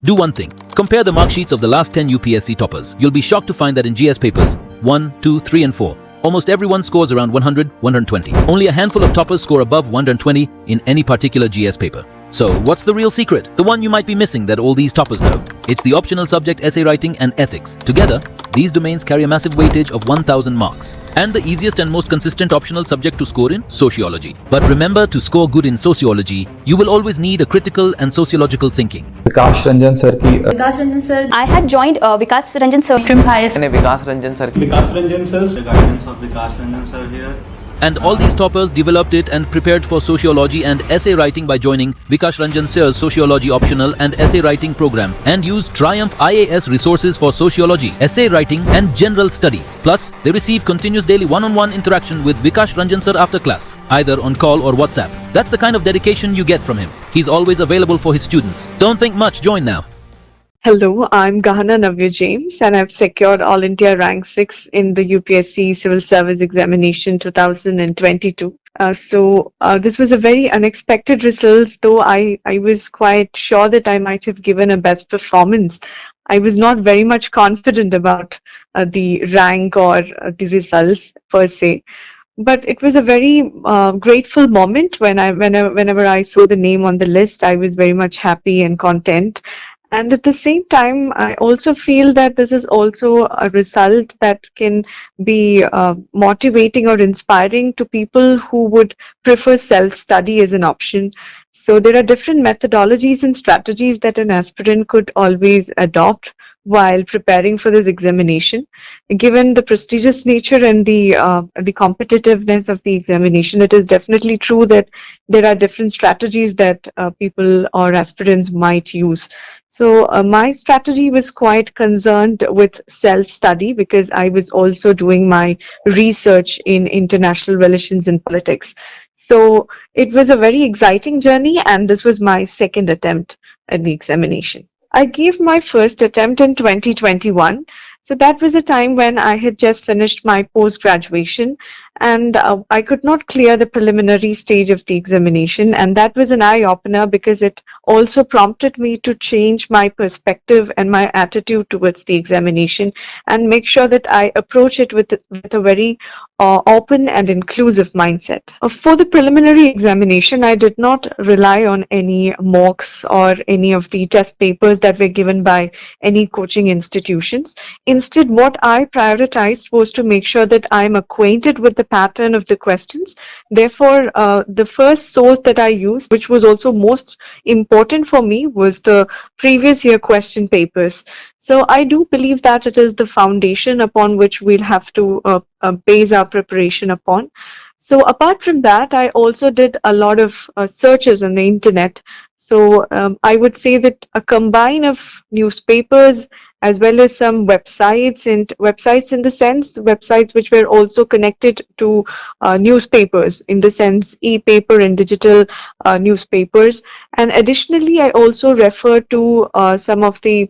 Do one thing. Compare the mark sheets of the last 10 UPSC toppers. You'll be shocked to find that in GS papers 1, 2, 3 and 4, almost everyone scores around 100, 120. Only a handful of toppers score above 120 in any particular GS paper. So, what's the real secret? The one you might be missing that all these toppers know. It's the optional subject essay writing and ethics. Together, these domains carry a massive weightage of 1000 marks. And the easiest and most consistent optional subject to score in? Sociology. But remember, to score good in sociology, you will always need a critical and sociological thinking. Vikas Ranjan sir की Vikas Ranjan sir I had joined Vikas Ranjan sir. मैंने Vikas Ranjan sir की Vikas Ranjan sir, the guidance of Vikas Ranjan sir here. And all these toppers developed it and prepared for sociology and essay writing by joining Vikas Ranjan Sir's Sociology Optional and Essay Writing program and used Triumph IAS resources for sociology, essay writing and general studies. Plus, they receive continuous daily one-on-one interaction with Vikas Ranjan Sir after class, either on call or WhatsApp. That's the kind of dedication you get from him. He's always available for his students. Don't think much, join now. Hello, I'm Gahana Navya James and I've secured All India Rank 6 in the UPSC Civil Service Examination 2022. This was a very unexpected result, though I was quite sure that I might have given a best performance. I was not very much confident about the rank or the results per se. But it was a very grateful moment whenever I saw the name on the list. I was very much happy and content. And at the same time, I also feel that this is also a result that can be motivating or inspiring to people who would prefer self-study as an option. So there are different methodologies and strategies that an aspirant could always adopt while preparing for this examination. Given the prestigious nature and the competitiveness of the examination, it is definitely true that there are different strategies that people or aspirants might use. So my strategy was quite concerned with self-study because I was also doing my research in international relations and politics. So it was a very exciting journey, and this was my second attempt at the examination. I gave my first attempt in 2021. So that was a time when I had just finished my post-graduation and I could not clear the preliminary stage of the examination. And that was an eye-opener because it also prompted me to change my perspective and my attitude towards the examination and make sure that I approach it with a very open and inclusive mindset. For the preliminary examination, I did not rely on any mocks or any of the test papers that were given by any coaching institutions. Instead, what I prioritized was to make sure that I'm acquainted with the pattern of the questions. Therefore, the first source that I used, which was also most important for me, was the previous year question papers. So I do believe that it is the foundation upon which we'll have to base our preparation upon. So apart from that, I also did a lot of searches on the internet. So I would say that a combine of newspapers as well as some websites in the sense websites which were also connected to newspapers in the sense e-paper and digital newspapers. And additionally, I also refer to some of the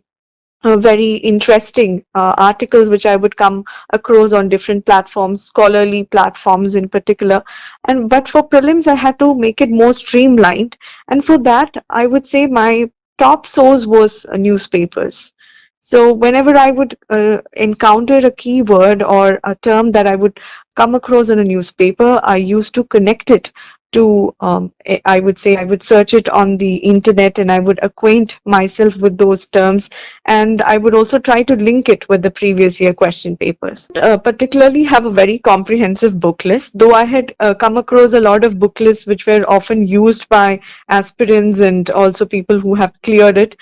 very interesting articles which I would come across on different platforms, scholarly platforms in particular. But for prelims, I had to make it more streamlined. And for that, I would say my top source was newspapers. So whenever I would encounter a keyword or a term that I would come across in a newspaper, I used to connect it to, I would search it on the internet and I would acquaint myself with those terms, and I would also try to link it with the previous year question papers. Particularly have a very comprehensive book list, though I had come across a lot of book lists which were often used by aspirants and also people who have cleared it.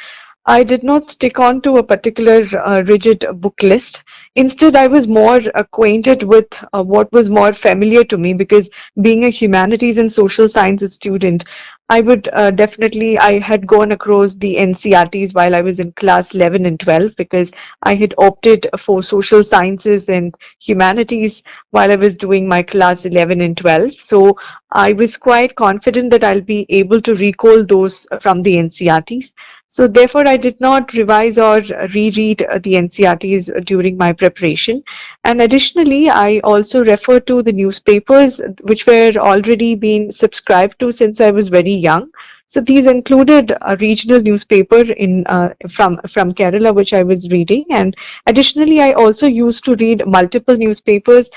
I did not stick on to a particular rigid book list. Instead, I was more acquainted with what was more familiar to me, because being a humanities and social sciences student, I would I had gone across the NCRTs while I was in class 11 and 12, because I had opted for social sciences and humanities while I was doing my class 11 and 12. So I was quite confident that I'll be able to recall those from the NCRTs. So therefore, I did not revise or reread the NCRTs during my preparation. And additionally, I also refer to the newspapers which were already being subscribed to since I was very young. So these included a regional newspaper from Kerala, which I was reading, and additionally, I also used to read multiple newspapers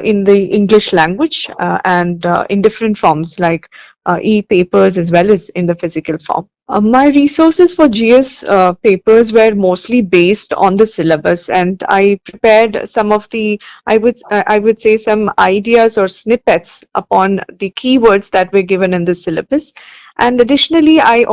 in the English language and in different forms like e-papers as well as in the physical form. My resources for GS papers were mostly based on the syllabus, and I prepared some of the, I would say, some ideas or snippets upon the keywords that were given in the syllabus. And additionally, I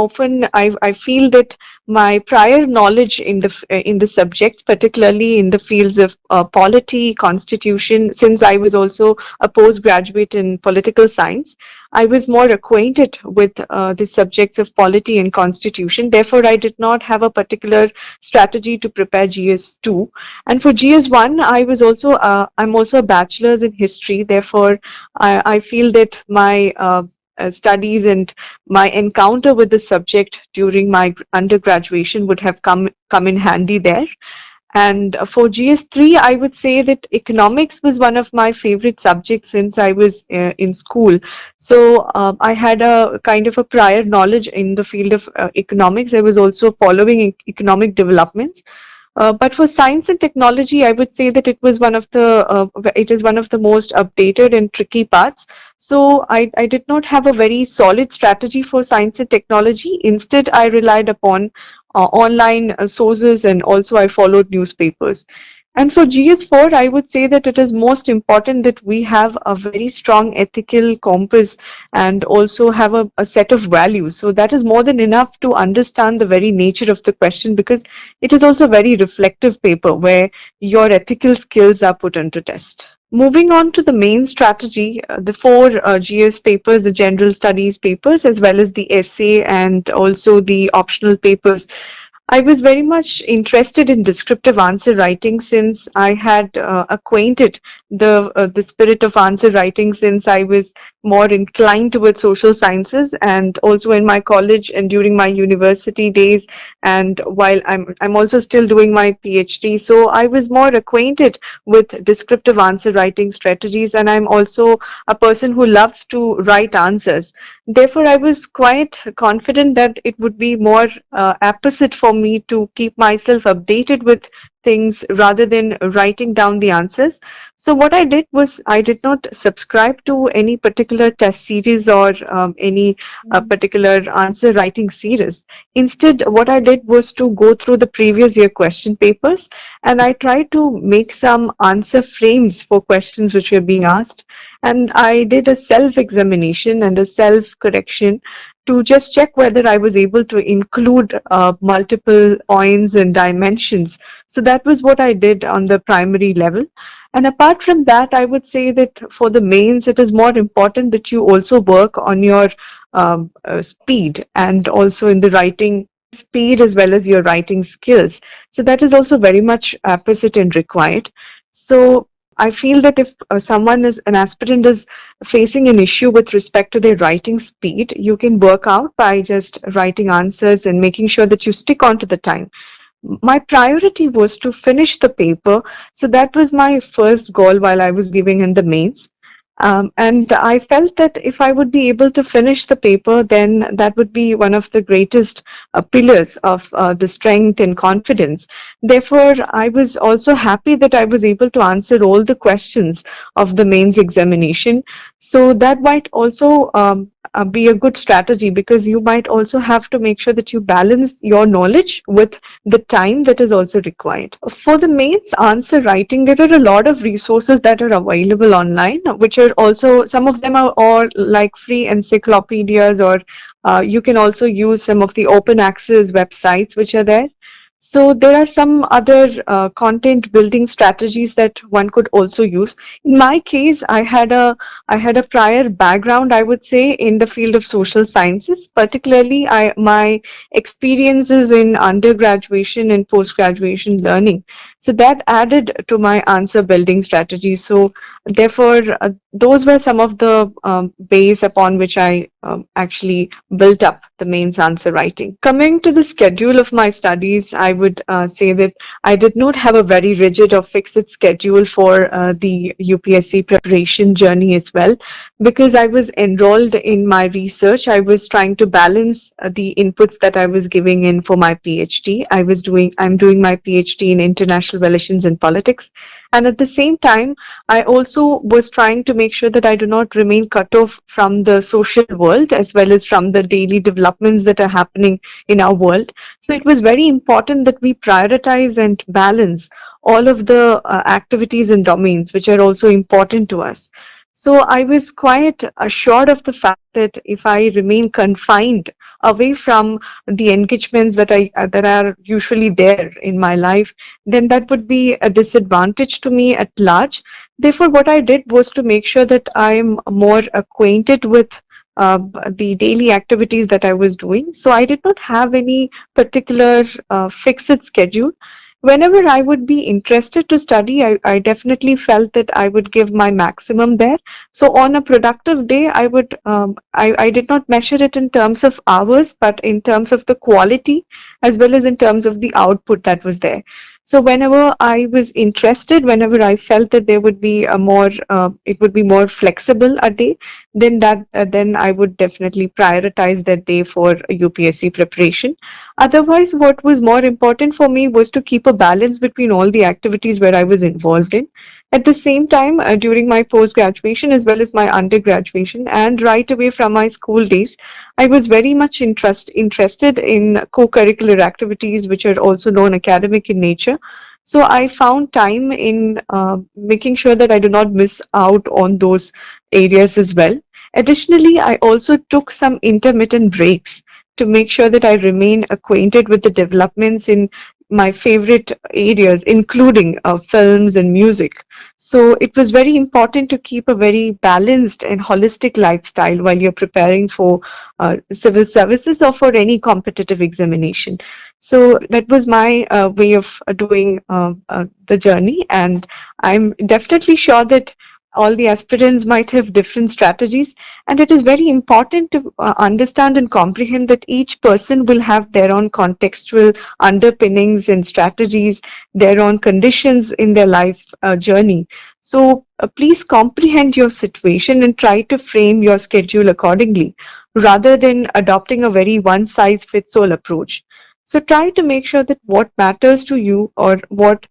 feel that my prior knowledge in the subjects, particularly in the fields of polity, constitution, since I was also a postgraduate in political science, I was more acquainted with the subjects of polity and constitution. Therefore, I did not have a particular strategy to prepare GS2. And for GS1, I'm also a bachelor's in history. Therefore, I feel that my studies and my encounter with the subject during my undergraduation would have come in handy there. And for GS3, I would say that economics was one of my favorite subjects since I was in school. So I had a kind of a prior knowledge in the field of economics. I was also following economic developments. But for science and technology, I would say that it is one of the most updated and tricky parts. So I did not have a very solid strategy for science and technology. Instead, I relied upon online sources, and also I followed newspapers. And for GS4, I would say that it is most important that we have a very strong ethical compass and also have a set of values. So that is more than enough to understand the very nature of the question, because it is also a very reflective paper where your ethical skills are put into test. Moving on to the main strategy, the four GS papers, the general studies papers, as well as the essay and also the optional papers. I was very much interested in descriptive answer writing since I had acquainted the spirit of answer writing since I was more inclined towards social sciences, and also in my college and during my university days, and while I'm also still doing my PhD. So I was more acquainted with descriptive answer writing strategies, and I'm also a person who loves to write answers. Therefore, I was quite confident that it would be more apposite for me to keep myself updated with things rather than writing down the answers. So what I did was I did not subscribe to any particular test series or any particular answer writing series. Instead, what I did was to go through the previous year question papers, and I tried to make some answer frames for questions which were being asked. And I did a self-examination and a self-correction to just check whether I was able to include multiple points and dimensions. So that was what I did on the primary level. And apart from that, I would say that for the mains, it is more important that you also work on your speed and also in the writing speed as well as your writing skills. So that is also very much apposite and required. So I feel that if an aspirant is facing an issue with respect to their writing speed, you can work out by just writing answers and making sure that you stick on to the time. My priority was to finish the paper. So that was my first goal while I was giving in the mains. And I felt that if I would be able to finish the paper, then that would be one of the greatest pillars of the strength and confidence. Therefore, I was also happy that I was able to answer all the questions of the mains examination. So that might also be a good strategy, because you might also have to make sure that you balance your knowledge with the time that is also required. For the mains answer writing, there are a lot of resources that are available online, which are also, some of them are all like free encyclopedias, or you can also use some of the open access websites which are there. So there are some other content building strategies that one could also use. In my case, I had a prior background, I would say, in the field of social sciences. Particularly, my experiences in undergraduation and post-graduation learning So that added to my answer building strategy. So therefore, those were some of the ways upon which I actually built up the mains answer writing. Coming to the schedule of my studies, I would say that I did not have a very rigid or fixed schedule for the UPSC preparation journey as well, because I was enrolled in my research. I was trying to balance the inputs that I was giving in for my PhD. I'm doing my PhD in international relations and politics, and at the same time, I also was trying to make sure that I do not remain cut off from the social world as well as from the daily developments that are happening in our world. So it was very important that we prioritize and balance all of the activities and domains which are also important to us. So I was quite assured of the fact that if I remain confined away from the engagements that are usually there in my life, then that would be a disadvantage to me at large. Therefore, what I did was to make sure that I'm more acquainted with the daily activities that I was doing. So I did not have any particular fixed schedule. Whenever I would be interested to study, I definitely felt that I would give my maximum there. So on a productive day, I did not measure it in terms of hours, but in terms of the quality as well as in terms of the output that was there. So whenever I was interested, whenever I felt that there would be it would be more flexible a day, then I would definitely prioritize that day for UPSC preparation. Otherwise, what was more important for me was to keep a balance between all the activities where I was involved in. At the same time, during my post-graduation as well as my undergraduation and right away from my school days, I was very much interested in co-curricular activities which are also non-academic in nature. So I found time in making sure that I do not miss out on those areas as well. Additionally, I also took some intermittent breaks to make sure that I remain acquainted with the developments in my favorite areas, including films and music. So it was very important to keep a very balanced and holistic lifestyle while you're preparing for civil services or for any competitive examination. So that was my way of doing the journey, and I'm definitely sure that all the aspirants might have different strategies, and it is very important to understand and comprehend that each person will have their own contextual underpinnings and strategies, their own conditions in their life journey. So please comprehend your situation and try to frame your schedule accordingly rather than adopting a very one size fits all approach. So try to make sure that what matters to you or what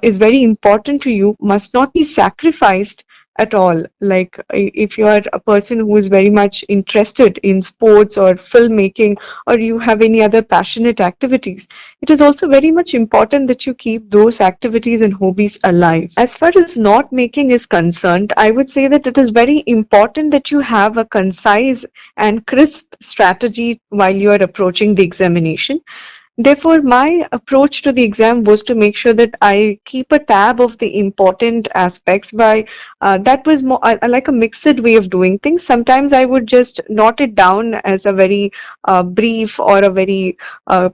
is very important to you must not be sacrificed at all. Like if you are a person who is very much interested in sports or filmmaking, or you have any other passionate activities, it is also very much important that you keep those activities and hobbies alive. As far as note making is concerned, I would say that it is very important that you have a concise and crisp strategy while you are approaching the examination. Therefore, my approach to the exam was to make sure that I keep a tab of the important aspects. That was more like a mixed way of doing things. Sometimes I would just note it down as a very brief or a very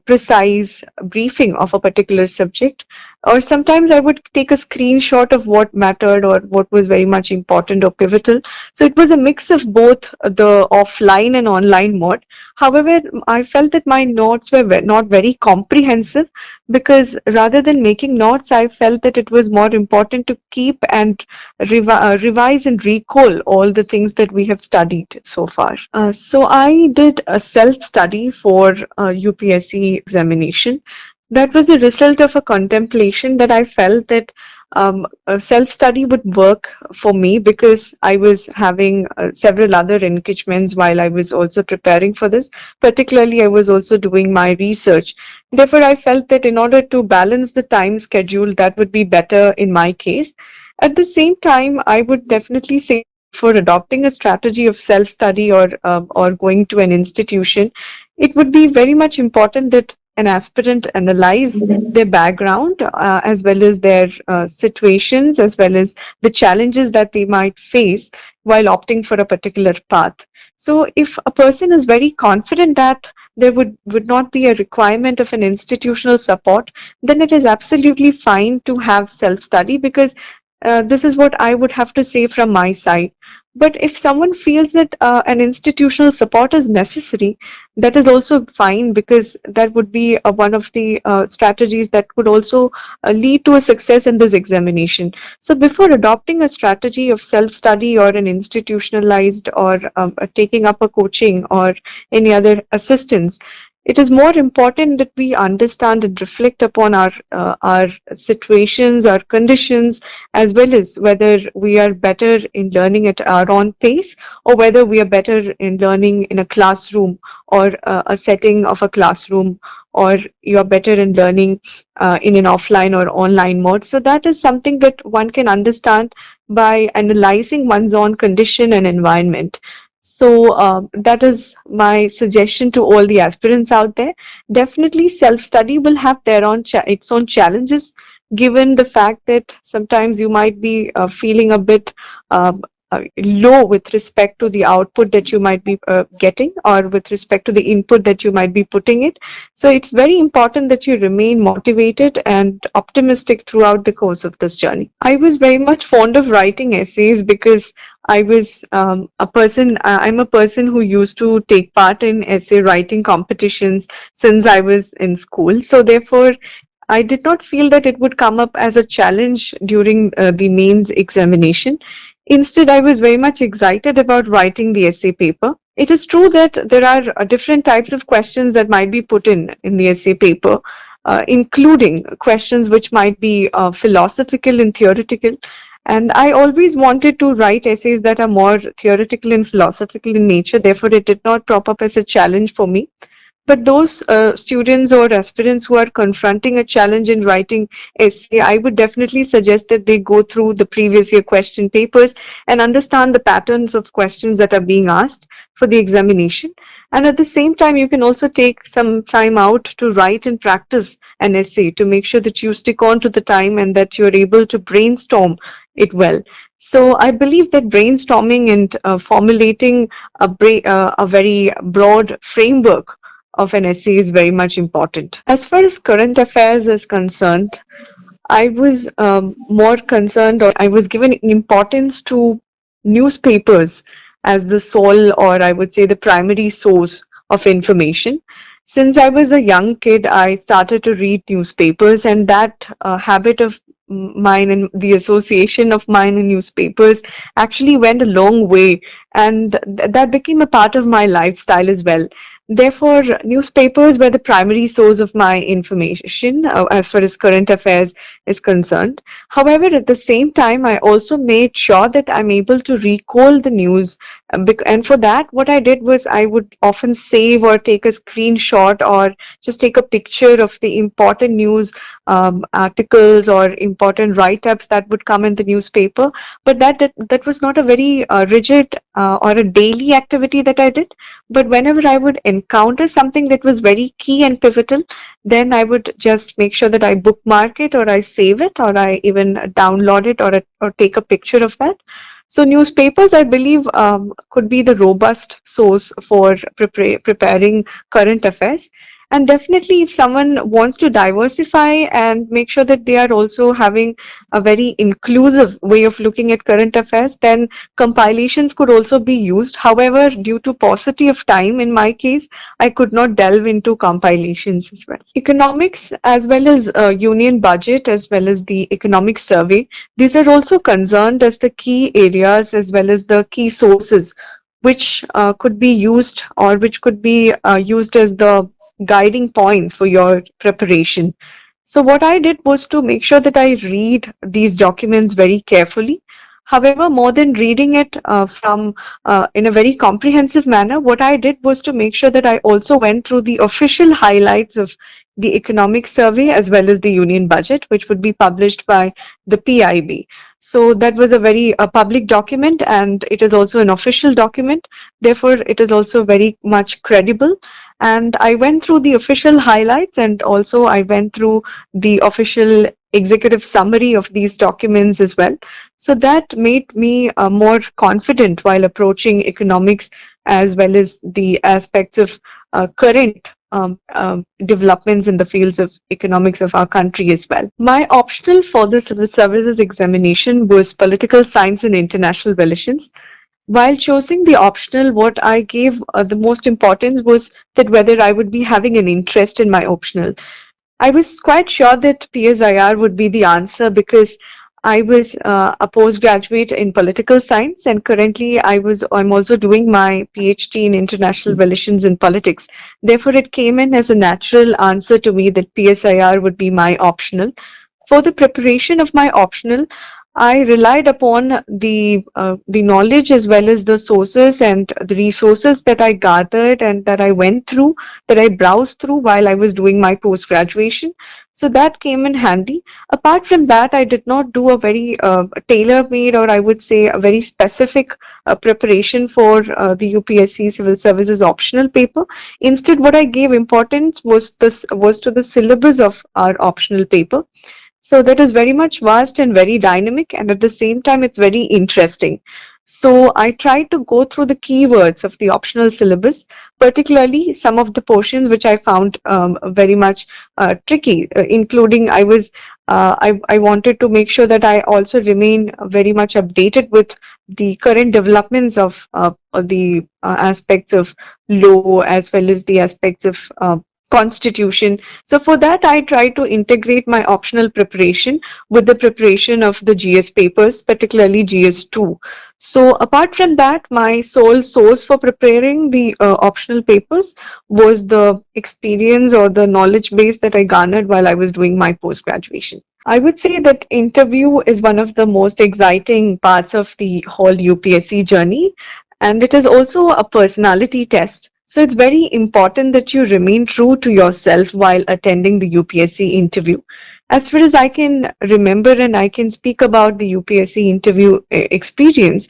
precise briefing of a particular subject. Or sometimes I would take a screenshot of what mattered or what was very much important or pivotal. So it was a mix of both the offline and online mode. However, I felt that my notes were not very comprehensive, because rather than making notes, I felt that it was more important to keep and revise and recall all the things that we have studied so far. So I did a self-study for UPSC examination. That was the result of a contemplation that I felt that self-study would work for me, because I was having several other engagements while I was also preparing for this. Particularly, I was also doing my research. Therefore, I felt that in order to balance the time schedule, that would be better in my case. At the same time, I would definitely say for adopting a strategy of self-study or going to an institution, it would be very much important that an aspirant analyze their background as well as their situations, as well as the challenges that they might face while opting for a particular path. So if a person is very confident that there would not be a requirement of an institutional support, then it is absolutely fine to have self-study, because this is what I would have to say from my side. But if someone feels that an institutional support is necessary, that is also fine, because that would be one of the strategies that could also lead to a success in this examination. So before adopting a strategy of self-study or an institutionalized or taking up a coaching or any other assistance, it is more important that we understand and reflect upon our situations, our conditions, as well as whether we are better in learning at our own pace, or whether we are better in learning in a classroom or a setting of a classroom, or you're better in learning in an offline or online mode. So that is something that one can understand by analyzing one's own condition and environment. So that is my suggestion to all the aspirants out there. Definitely, self-study will have its own challenges, given the fact that sometimes you might be feeling a bit low with respect to the output that you might be getting, or with respect to the input that you might be putting it. So it's very important that you remain motivated and optimistic throughout the course of this journey. I was very much fond of writing essays, because I was I'm a person who used to take part in essay writing competitions since I was in school. So therefore, I did not feel that it would come up as a challenge during the mains examination. Instead, I was very much excited about writing the essay paper. It is true that there are different types of questions that might be put in the essay paper, including questions which might be philosophical and theoretical. And I always wanted to write essays that are more theoretical and philosophical in nature. Therefore, it did not prop up as a challenge for me. But those students or aspirants who are confronting a challenge in writing essay, I would definitely suggest that they go through the previous year question papers and understand the patterns of questions that are being asked for the examination. And at the same time, you can also take some time out to write and practice an essay to make sure that you stick on to the time and that you're able to brainstorm it well. So I believe that brainstorming and formulating a very broad framework of an essay is very much important. As far as current affairs is concerned, I was more concerned, or I was given importance to newspapers as the sole, or I would say the primary source of information. Since I was a young kid, I started to read newspapers, and that habit of mine and the association of mine in newspapers actually went a long way, and that became a part of my lifestyle as well. Therefore, newspapers were the primary source of my information as far as current affairs is concerned. However, at the same time, I also made sure that I'm able to recall the news. And for that, what I did was I would often save or take a screenshot or just take a picture of the important news articles or important write-ups that would come in the newspaper. But that was not a very rigid or a daily activity that I did. But whenever I would encounter something that was very key and pivotal, then I would just make sure that I bookmark it, or I save it, or I even download it, or take a picture of that. So newspapers, I believe, could be the robust source for preparing current affairs. And definitely, if someone wants to diversify and make sure that they are also having a very inclusive way of looking at current affairs, then compilations could also be used. However, due to paucity of time, in my case, I could not delve into compilations as well. Economics, as well as union budget, as well as the economic survey, these are also concerned as the key areas as well as the key sources which could be used, or which could be used as the guiding points for your preparation. So what I did was to make sure that I read these documents very carefully. However, more than reading it from in a very comprehensive manner, what I did was to make sure that I also went through the official highlights of the economic survey as well as the union budget, which would be published by the PIB. So that was a very public document, and it is also an official document. Therefore, it is also very much credible. And I went through the official highlights, and also I went through the official executive summary of these documents as well. So that made me more confident while approaching economics, as well as the aspects of current developments in the fields of economics of our country as well. My optional for the civil services examination was political science and international relations. While choosing the optional, what I gave the most importance was that whether I would be having an interest in my optional. I was quite sure that PSIR would be the answer because I was a postgraduate in political science, and currently I'm also doing my PhD in international relations and politics. Therefore, it came in as a natural answer to me that PSIR would be my optional. For the preparation of my optional, I relied upon the knowledge as well as the sources and the resources that I gathered and that I went through, that I browsed through while I was doing my post graduation. So that came in handy. Apart from that, I did not do a very tailor-made, or I would say a very specific preparation for the UPSC Civil Services optional paper. Instead, what I gave importance was to the syllabus of our optional paper. So that is very much vast and very dynamic, and at the same time, it's very interesting. So I tried to go through the keywords of the optional syllabus, particularly some of the portions which I found very much tricky, including I wanted to make sure that I also remain very much updated with the current developments of the aspects of law as well as the aspects of constitution. So for that, I try to integrate my optional preparation with the preparation of the GS papers, particularly GS2. So apart from that, my sole source for preparing the optional papers was the experience or the knowledge base that I garnered while I was doing my post-graduation. I would say that interview is one of the most exciting parts of the whole UPSC journey, and it is also a personality test. So it's very important that you remain true to yourself while attending the UPSC interview. As far as I can remember and I can speak about the UPSC interview experience,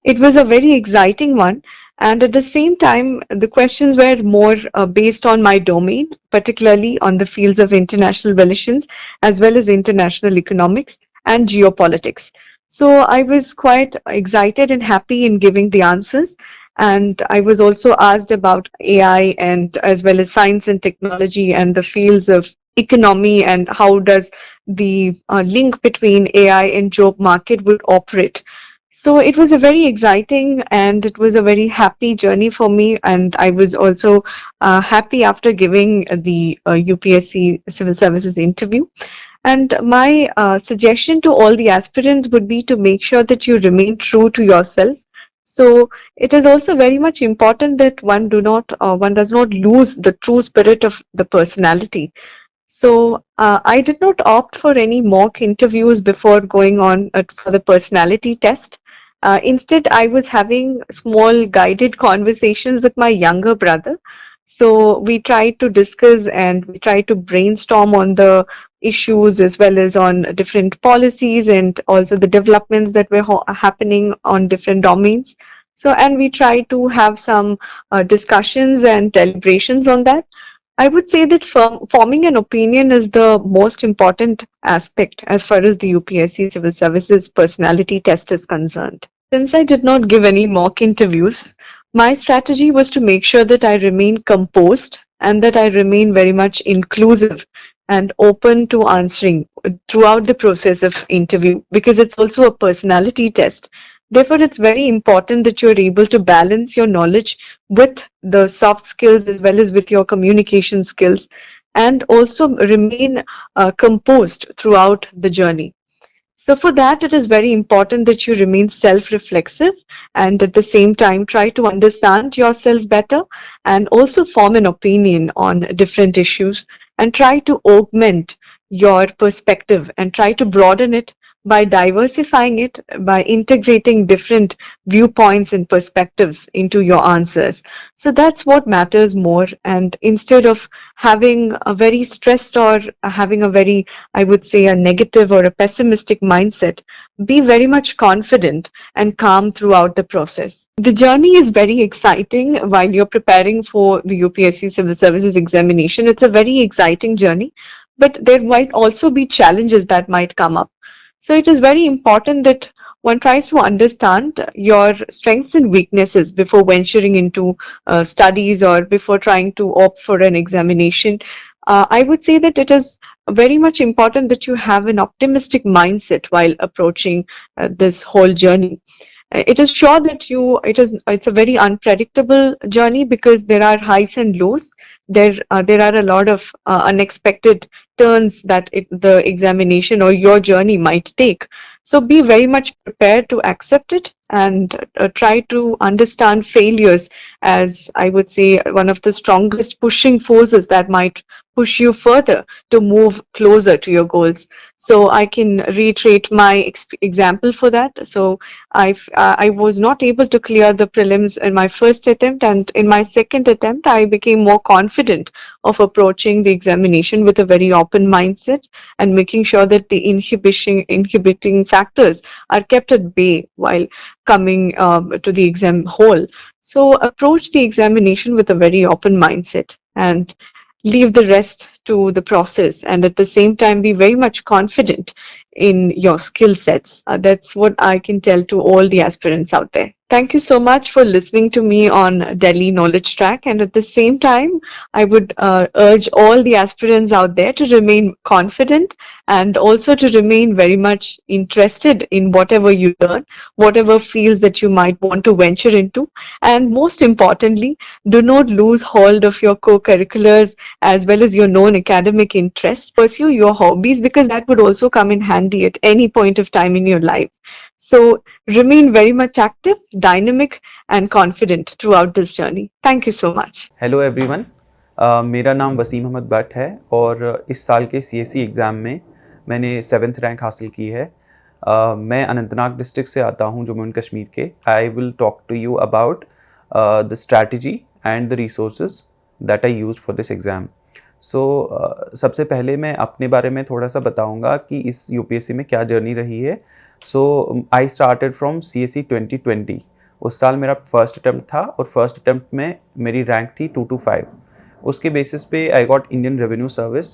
it was a very exciting one. And at the same time, the questions were more based on my domain, particularly on the fields of international relations, as well as international economics and geopolitics. So I was quite excited and happy in giving the answers. And I was also asked about AI and as well as science and technology and the fields of economy and how does the link between AI and job market would operate. So it was a very exciting and it was a very happy journey for me. And I was also happy after giving the UPSC Civil Services interview. And my suggestion to all the aspirants would be to make sure that you remain true to yourself. So it is also very much important that one does not lose the true spirit of the personality. So I did not opt for any mock interviews before going on for the personality test. Instead, I was having small guided conversations with my younger brother. So we tried to discuss and we tried to brainstorm on the issues as well as on different policies and also the developments that were happening on different domains. So, and we tried to have some discussions and deliberations on that. I would say that forming an opinion is the most important aspect as far as the UPSC Civil Services personality test is concerned. Since I did not give any mock interviews, my strategy was to make sure that I remain composed and that I remain very much inclusive and open to answering throughout the process of interview, because it's also a personality test. Therefore, it's very important that you're able to balance your knowledge with the soft skills as well as with your communication skills, and also remain composed throughout the journey. So for that, it is very important that you remain self-reflexive and at the same time try to understand yourself better and also form an opinion on different issues and try to augment your perspective and try to broaden it by diversifying it, by integrating different viewpoints and perspectives into your answers. So that's what matters more. And instead of having a very stressed or having a very, I would say, a negative or a pessimistic mindset, be very much confident and calm throughout the process. The journey is very exciting while you're preparing for the UPSC Civil Services examination. It's a very exciting journey, but there might also be challenges that might come up. So it is very important that one tries to understand your strengths and weaknesses before venturing into studies or before trying to opt for an examination. I would say that it is very much important that you have an optimistic mindset while approaching this whole journey. It is sure that it's a very unpredictable journey because there are highs and lows. There are a lot of unexpected turns that the examination or your journey might take. So be very much prepared to accept it and try to understand failures as, I would say, one of the strongest pushing forces that might push you further to move closer to your goals. So I can reiterate my example for that. So I was not able to clear the prelims in my first attempt, and in my second attempt, I became more confident of approaching the examination with a very open mindset and making sure that the inhibiting factors are kept at bay while coming to the exam hall. So approach the examination with a very open mindset and leave the rest to the process, and at the same time be very much confident in your skill sets. That's what I can tell to all the aspirants out there. Thank you so much for listening to me on Delhi Knowledge Track. And at the same time, I would urge all the aspirants out there to remain confident and also to remain very much interested in whatever you learn, whatever fields that you might want to venture into. And most importantly, do not lose hold of your co-curriculars as well as your non-academic interests. Pursue your hobbies because that would also come in handy at any point of time in your life. So remain very much active, dynamic and confident throughout this journey. Thank you so much. Hello everyone, मेरा नाम वसीम अहमद भट्ट है और इस साल के CSE exam में मैंने 7th rank हासिल की है। मैं अनंतनाग डिस्ट्रिक्ट से आता हूँ, जम्मू एंड कश्मीर के। I will talk to you about the strategy and the resources that I use for this exam. सबसे पहले मैं अपने बारे में थोड़ा सा बताऊँगा कि इस UPSC में क्या जर्नी रही है। I started from CSE 2020। उस साल मेरा फर्स्ट अटैम्प्ट था और फर्स्ट अटैम्प्ट में मेरी रैंक थी 225। उसके बेसिस पे आई गॉट इंडियन रेवेन्यू सर्विस।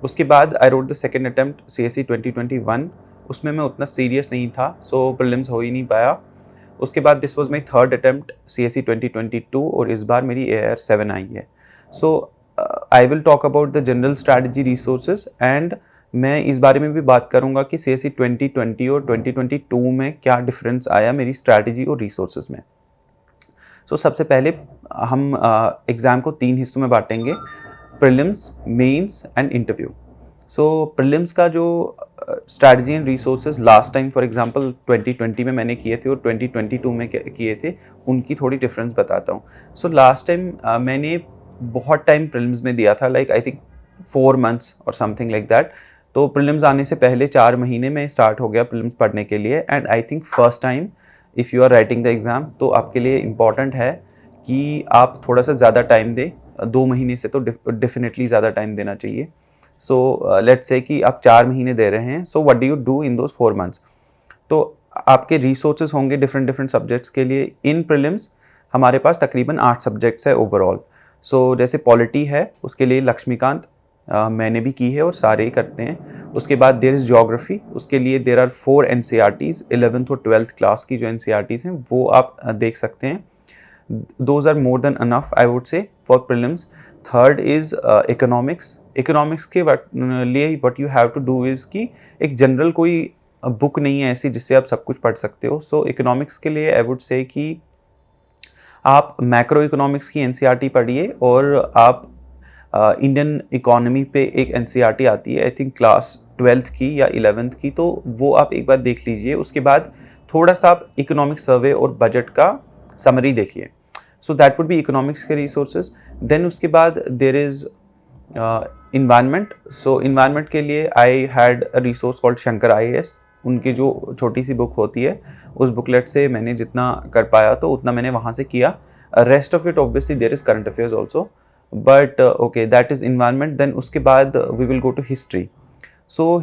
उसके बाद I wrote the second attempt CSE 2021। उसमें मैं उतना सीरियस नहीं था, सो प्रीलिम्स हो ही नहीं पाया। उसके बाद this was my third attempt CSE 2022 और इस बार मेरी AIR 7 आई है। आई will talk about the general strategy resources and मैं इस बारे में भी बात करूंगा कि CSE 2020 और 2022 में क्या डिफरेंस आया मेरी स्ट्रैटेजी और रिसोर्सेज में। सबसे पहले हम एग्ज़ाम को 3 हिस्सों में बांटेंगे, prelims, mains and interview. Prelims का जो strategy and resources last time for example 2020 में मैंने किए थे और 2022 में किए थे, उनकी थोड़ी डिफरेंस बताता हूँ। लास्ट टाइम मैंने बहुत टाइम प्रीलिम्स में दिया था, लाइक आई थिंक 4 months और समथिंग लाइक दैट। तो प्रीलिम्स आने से पहले 4 महीने में स्टार्ट हो गया प्रीलिम्स पढ़ने के लिए। And I think first time if you are writing the exam तो आपके लिए इम्पॉर्टेंट है कि आप थोड़ा सा ज़्यादा टाइम दें। 2 महीने से तो डेफिनेटली ज़्यादा टाइम देना चाहिए। लेट्स से कि आप 4 महीने दे रहे हैं, so what do you do in those 4 months। तो आपके रिसोर्सेज होंगे डिफरेंट सब्जेक्ट्स के लिए। इन प्रीलिम्स हमारे पास तकरीबन 8 सब्जेक्ट्स है ओवरऑल। जैसे पॉलिटी है, उसके लिए लक्ष्मीकांत मैंने भी की है और सारे ही करते हैं। उसके बाद देयर इज़ ज्योग्राफी, उसके लिए देयर आर 4 NCERTs 11th और 12th क्लास की जो NCERTs हैं वो आप देख सकते हैं। Those are more than enough I would say for prelims. Third is economics. Economics के लिए what you have to do is कि एक जनरल कोई बुक नहीं है ऐसी जिससे आप सब कुछ पढ़ सकते हो। इकोनॉमिक्स के लिए आई वुड से कि आप मैक्रो इकोनॉमिक्स की NCERT पढ़िए और आप इंडियन इकोनॉमी पे एक NCERT आती है आई थिंक क्लास 12th की या 11th की, तो वो आप एक बार देख लीजिए। उसके बाद थोड़ा सा आप इकोनॉमिक सर्वे और बजट का समरी देखिए। दैट वुड बी इकोनॉमिक्स के रिसोर्सेज। देन उसके बाद देर इज़ इन्वायरमेंट। इन्वायरमेंट के लिए I had a resource called Shankar IAS। उनकी जो छोटी सी बुक होती है उस बुकलेट से मैंने जितना कर पाया तो उतना मैंने वहाँ से किया। Rest of it obviously there is current affairs also, but okay that is environment. Then उसके बाद we will go to history.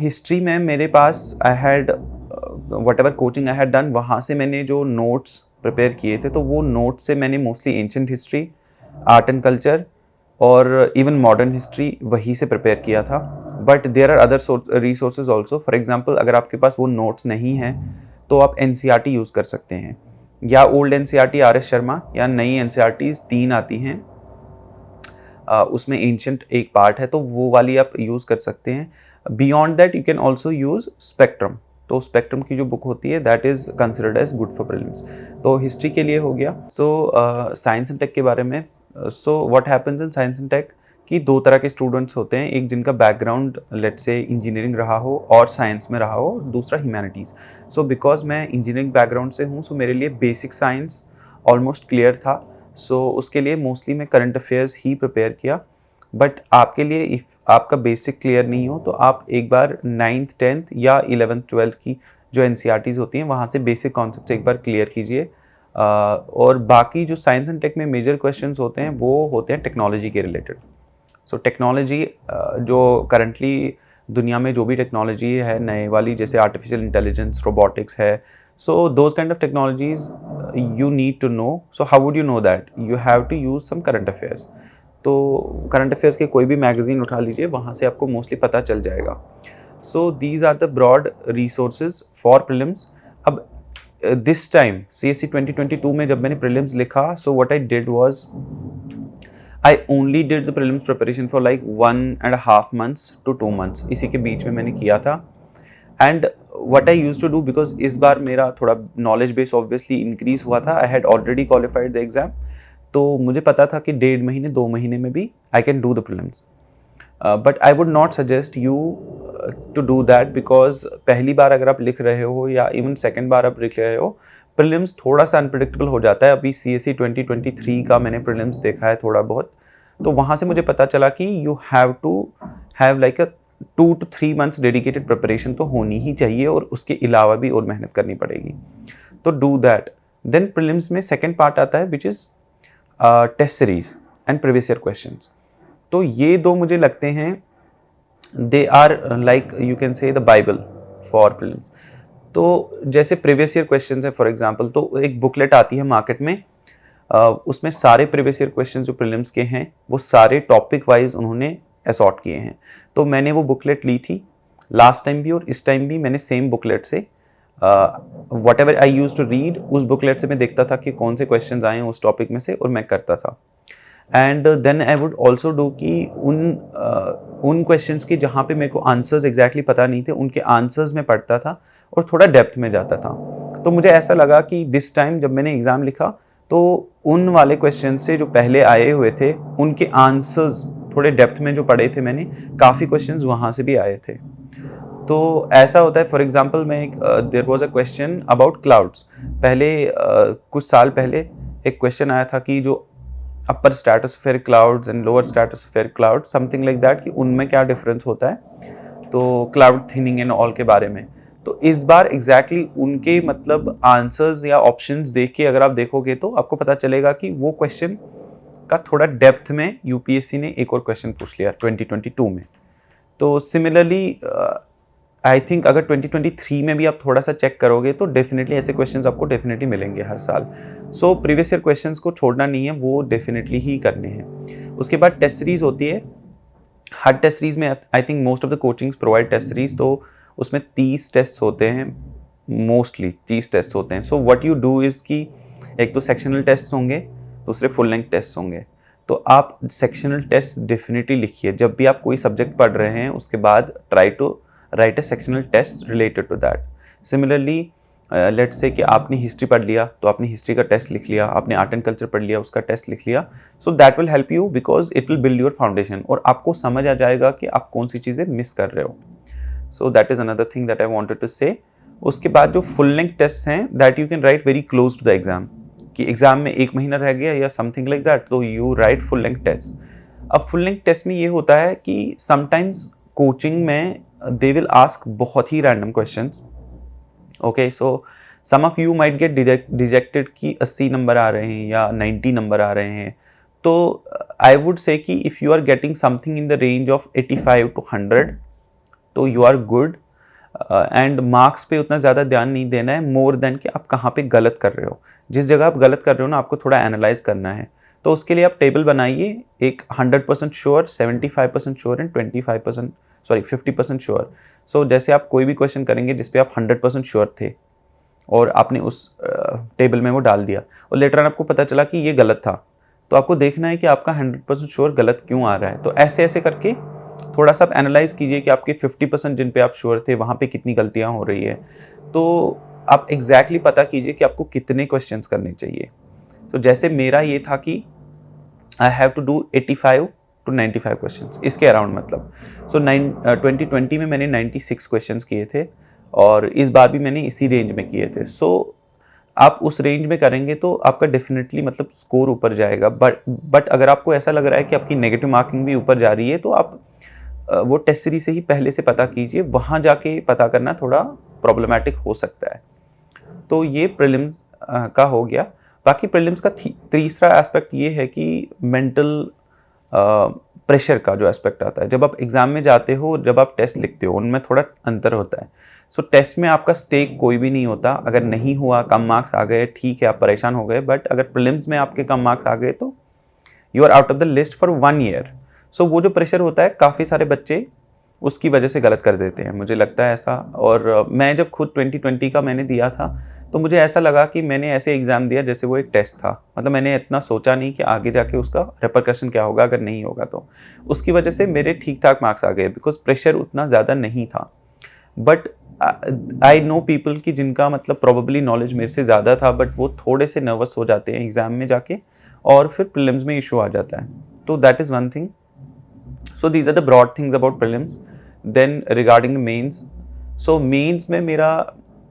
History में मेरे पास I had whatever coaching I had done, वहाँ से मैंने जो नोट्स प्रिपेयर किए थे तो वो नोट्स से मैंने mostly ancient history, art and culture और इवन मॉडर्न हिस्ट्री वहीं से प्रिपेयर किया था। But there are other resources also. For example अगर आपके पास वो नोट्स नहीं हैं तो आप NCERT यूज़ कर सकते हैं, या ओल्ड NCERT RS शर्मा, या नई NCERTs 3 आती हैं, उसमें एंशंट एक पार्ट है तो वो वाली आप यूज़ कर सकते हैं। Beyond that you can also use spectrum, तो स्पेक्ट्रम की जो बुक होती है that is considered as good for prelims. तो हिस्ट्री के लिए हो गया। सो साइंस एंड टेक के बारे में, so what happens in science and tech कि 2 तरह के स्टूडेंट्स होते हैं, एक जिनका बैकग्राउंड लेट्स से इंजीनियरिंग रहा हो और साइंस में रहा हो, दूसरा ह्यूमैनिटीज़। सो बिकॉज मैं इंजीनियरिंग बैकग्राउंड से हूँ, सो मेरे लिए बेसिक साइंस ऑलमोस्ट क्लियर था। सो उसके लिए मोस्टली मैं करंट अफेयर्स ही प्रिपेयर किया। बट आपके लिए इफ़ आपका बेसिक क्लियर नहीं हो तो आप एक बार 9th 10th या 11th 12th की जो NCERTs होती हैं वहाँ से बेसिक कॉन्सेप्ट एक बार क्लियर कीजिए। और बाकी जो साइंस एंड टेक में मेजर क्वेश्चंस होते हैं वो होते हैं टेक्नोलॉजी के रिलेटेड। सो टेक्नोलॉजी जो करंटली दुनिया में जो भी टेक्नोलॉजी है नए वाली, जैसे आर्टिफिशियल इंटेलिजेंस, रोबोटिक्स है, so those kind of technologies you need to know. So how would you know that? You have to use some current affairs. तो करंट अफेयर्स के कोई भी मैगजीन उठा लीजिए, वहाँ से आपको मोस्टली पता चल जाएगा। So these are the broad resources for prelims. अब दिस टाइम CSE 2022 में जब मैंने प्रीलिम्स लिखा, so what I did was I only did the prelims preparation for like 1.5 months to 2 months, इसी के बीच में मैंने किया था। And what I used to do, because इस बार मेरा थोड़ा नॉलेज बेस ऑब्वियसली इंक्रीज हुआ था, I had already qualified the exam, तो मुझे पता था कि 1.5 महीने 2 महीने में भी I can do the prelims. But I would not suggest you to do that, because पहली बार अगर आप लिख रहे हो या इवन सेकेंड बार आप लिख रहे हो, प्रीलिम्स थोड़ा सा अनप्रिडिक्टेबल हो जाता है। अभी CSE 2023 का मैंने प्रीलिम्स देखा है थोड़ा बहुत, तो वहाँ से मुझे पता चला कि you have to have like a 2 to 3 months dedicated preparation तो होनी ही चाहिए, और उसके अलावा भी और मेहनत करनी पड़ेगी। तो डू दैट। देन प्रीलिम्स में सेकेंड पार्ट आता है which is test series and previous year questions. तो ये दो मुझे लगते हैं they are like you can say the bible for prelims. तो जैसे प्रीवियस ईयर क्वेश्चंस है फॉर एग्जांपल, तो एक बुकलेट आती है मार्केट में, उसमें सारे प्रीवियस ईयर क्वेश्चन जो प्रीलिम्स के हैं वो सारे टॉपिक वाइज उन्होंने असॉर्ट किए हैं। तो मैंने वो बुकलेट ली थी लास्ट टाइम भी, और इस टाइम भी मैंने सेम बुकलेट से whatever I used to read, उस बुकलेट से मैं देखता था कि कौन से क्वेश्चन आए हैं उस टॉपिक में से, और मैं करता था। And then I would also do कि उन क्वेश्चंस की जहाँ पे मेरे को आंसर्स एग्जैक्टली पता नहीं थे, उनके आंसर्स में पढ़ता था और थोड़ा डेप्थ में जाता था। तो मुझे ऐसा लगा कि दिस टाइम जब मैंने एग्ज़ाम लिखा तो उन वाले क्वेश्चन से जो पहले आए हुए थे उनके आंसर्स थोड़े डेप्थ में जो पढ़े थे मैंने, काफ़ी क्वेश्चंस वहाँ से भी आए थे। तो ऐसा होता है। फॉर एग्जांपल मैं there was a question about clouds, पहले कुछ साल पहले एक क्वेश्चन आया था कि जो upper stratosphere clouds and lower stratosphere clouds, something like that, कि उनमें क्या डिफरेंस होता है, तो क्लाउड थिनिंग एंड ऑल के बारे में। तो इस बार एग्जैक्टली उनके मतलब आंसर्स या ऑप्शंस देख के अगर आप देखोगे तो आपको पता चलेगा कि वो क्वेश्चन का थोड़ा डेप्थ में यूपीएससी ने एक और क्वेश्चन पूछ लिया 2022 में। तो सिमिलरली आई थिंक अगर 2023 में भी आप थोड़ा सा चेक करोगे तो डेफिनेटली ऐसे क्वेश्चंस आपको डेफिनेटली मिलेंगे हर साल। सो प्रीवियस ईयर क्वेश्चंस को छोड़ना नहीं है, वो डेफिनेटली ही करने हैं। उसके बाद टेस्ट सीरीज होती है। हर टेस्ट सीरीज में I think most of the coachings provide test series, तो उसमें 30 टेस्ट होते हैं, मोस्टली 30 टेस्ट होते हैं। सो व्हाट यू डू इज़ कि एक तो सेक्शनल टेस्ट होंगे, दूसरे फुल लेंथ टेस्ट होंगे। तो आप सेक्शनल टेस्ट डेफिनेटली लिखिए जब भी आप कोई सब्जेक्ट पढ़ रहे हैं, उसके बाद try to write a sectional test related to that. Similarly let's say कि आपने हिस्ट्री पढ़ लिया तो आपने हिस्ट्री का टेस्ट लिख लिया, आपने आर्ट एंड कल्चर पढ़ लिया उसका टेस्ट लिख लिया। So that will help you because it will build your foundation, और आपको समझ आ जाएगा कि आप कौन सी चीज़ें मिस कर रहे हो। So that is another thing that I wanted to say. उसके बाद जो फुल लेंथ टेस्ट हैं that you can write very close to the exam, कि एग्जाम में 1 महीना रह गया या समथिंग लाइक दैट, तो you write full length test. अब फुल लेंथ टेस्ट में ये होता है कि समटाइम्स कोचिंग में दे विल आस्क बहुत ही random questions. Okay, so some of you might get dejected कि 80 नंबर आ रहे हैं या 90 नंबर आ रहे हैं। तो आई वुड से कि if you are getting something in the range of 85 to 100 तो you are good. And marks पे उतना ज़्यादा ध्यान नहीं देना है, मोर देन कि आप कहाँ पे गलत कर रहे हो। जिस जगह आप गलत कर रहे हो ना, आपको थोड़ा एनालाइज करना है। तो उसके लिए आप टेबल बनाइए, एक 100% श्योर, 75% श्योर एंड 50% श्योर। सो जैसे आप कोई भी क्वेश्चन करेंगे जिस पे आप 100% श्योर थे, और आपने उस टेबल में वो डाल दिया और लेटर ऑन आपको पता चला कि ये गलत था, तो आपको देखना है कि आपका 100% श्योर गलत क्यों आ रहा है। तो ऐसे ऐसे करके थोड़ा सा आप एनालाइज कीजिए कि आपके 50% जिन पे आप श्योर थे वहाँ पे कितनी गलतियाँ हो रही है। तो आप एग्जैक्टली पता कीजिए कि आपको कितने क्वेश्चंस करने चाहिए। तो जैसे मेरा ये था कि I have to do 85 to 95 questions, इसके अराउंड मतलब। सो 2020 में मैंने 96 क्वेश्चंस किए थे और इस बार भी मैंने इसी रेंज में किए थे। सो आप उस रेंज में करेंगे तो आपका डेफिनेटली मतलब स्कोर ऊपर जाएगा। बट अगर आपको ऐसा लग रहा है कि आपकी नेगेटिव मार्किंग भी ऊपर जा रही है तो आप वो टेस्ट सीरीज से ही पहले से पता कीजिए, वहाँ जाके पता करना थोड़ा प्रॉब्लमेटिक हो सकता है। तो ये प्रीलिम्स का हो गया। बाकी प्रीलिम्स का तीसरा एस्पेक्ट ये है कि मेंटल प्रेशर का जो एस्पेक्ट आता है। जब आप एग्ज़ाम में जाते हो, जब आप टेस्ट लिखते हो, उनमें थोड़ा अंतर होता है। सो टेस्ट में आपका स्टेक कोई भी नहीं होता, अगर नहीं हुआ, कम मार्क्स आ गए, ठीक है, आप परेशान हो गए। बट अगर प्रीलिम्स में आपके कम मार्क्स आ गए तो you are out of the list for 1 year. So वो जो प्रेशर होता है, काफ़ी सारे बच्चे उसकी वजह से गलत कर देते हैं, मुझे लगता है ऐसा। और मैं जब खुद 2020 का मैंने दिया था तो मुझे ऐसा लगा कि मैंने ऐसे एग्ज़ाम दिया जैसे वो एक टेस्ट था। मतलब मैंने इतना सोचा नहीं कि आगे जाके उसका रिपरकशन क्या होगा अगर नहीं होगा तो। उसकी वजह से मेरे ठीक ठाक मार्क्स आ गए, बिकॉज प्रेशर उतना ज़्यादा नहीं था। बट आई नो पीपल कि जिनका मतलब प्रोबेबली नॉलेज मेरे से ज़्यादा था, बट वो थोड़े से नर्वस हो जाते हैं एग्ज़ाम में जाके और फिर प्रीलिम्स में इशू आ जाता है। तो that is one thing. So these are the broad things about prelims. Then regarding mains, so mains में मेरा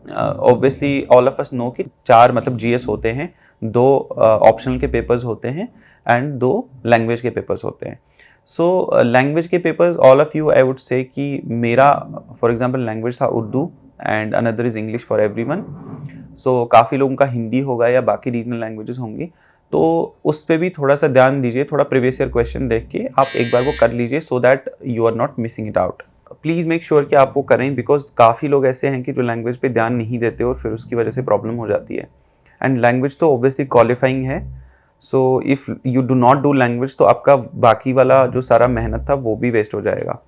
obviously all of us know कि 4 मतलब जीएस होते हैं, 2 ऑप्शनल के पेपर्स होते हैं एंड 2 लैंग्वेज के पेपर्स होते हैं। सो लैंग्वेज के papers, all of you I would say कि मेरा फॉर एग्जांपल लैंग्वेज था Urdu and another is English for everyone. So काफ़ी लोगों का हिंदी होगा या बाकी रीजनल लैंग्वेजेस होंगी, तो उस पर भी थोड़ा सा ध्यान दीजिए। थोड़ा प्रीवियस ईयर क्वेश्चन देख के आप एक बार वो कर लीजिए, so that you are not missing it out. Please make sure कि आप वो करें, बिकॉज काफ़ी लोग ऐसे हैं कि जो लैंग्वेज पे ध्यान नहीं देते और फिर उसकी वजह से प्रॉब्लम हो जाती है। एंड लैंग्वेज तो ऑब्वियसली क्वालिफाइंग है, so if you do not do language तो आपका बाकी वाला जो सारा मेहनत था वो भी वेस्ट हो जाएगा।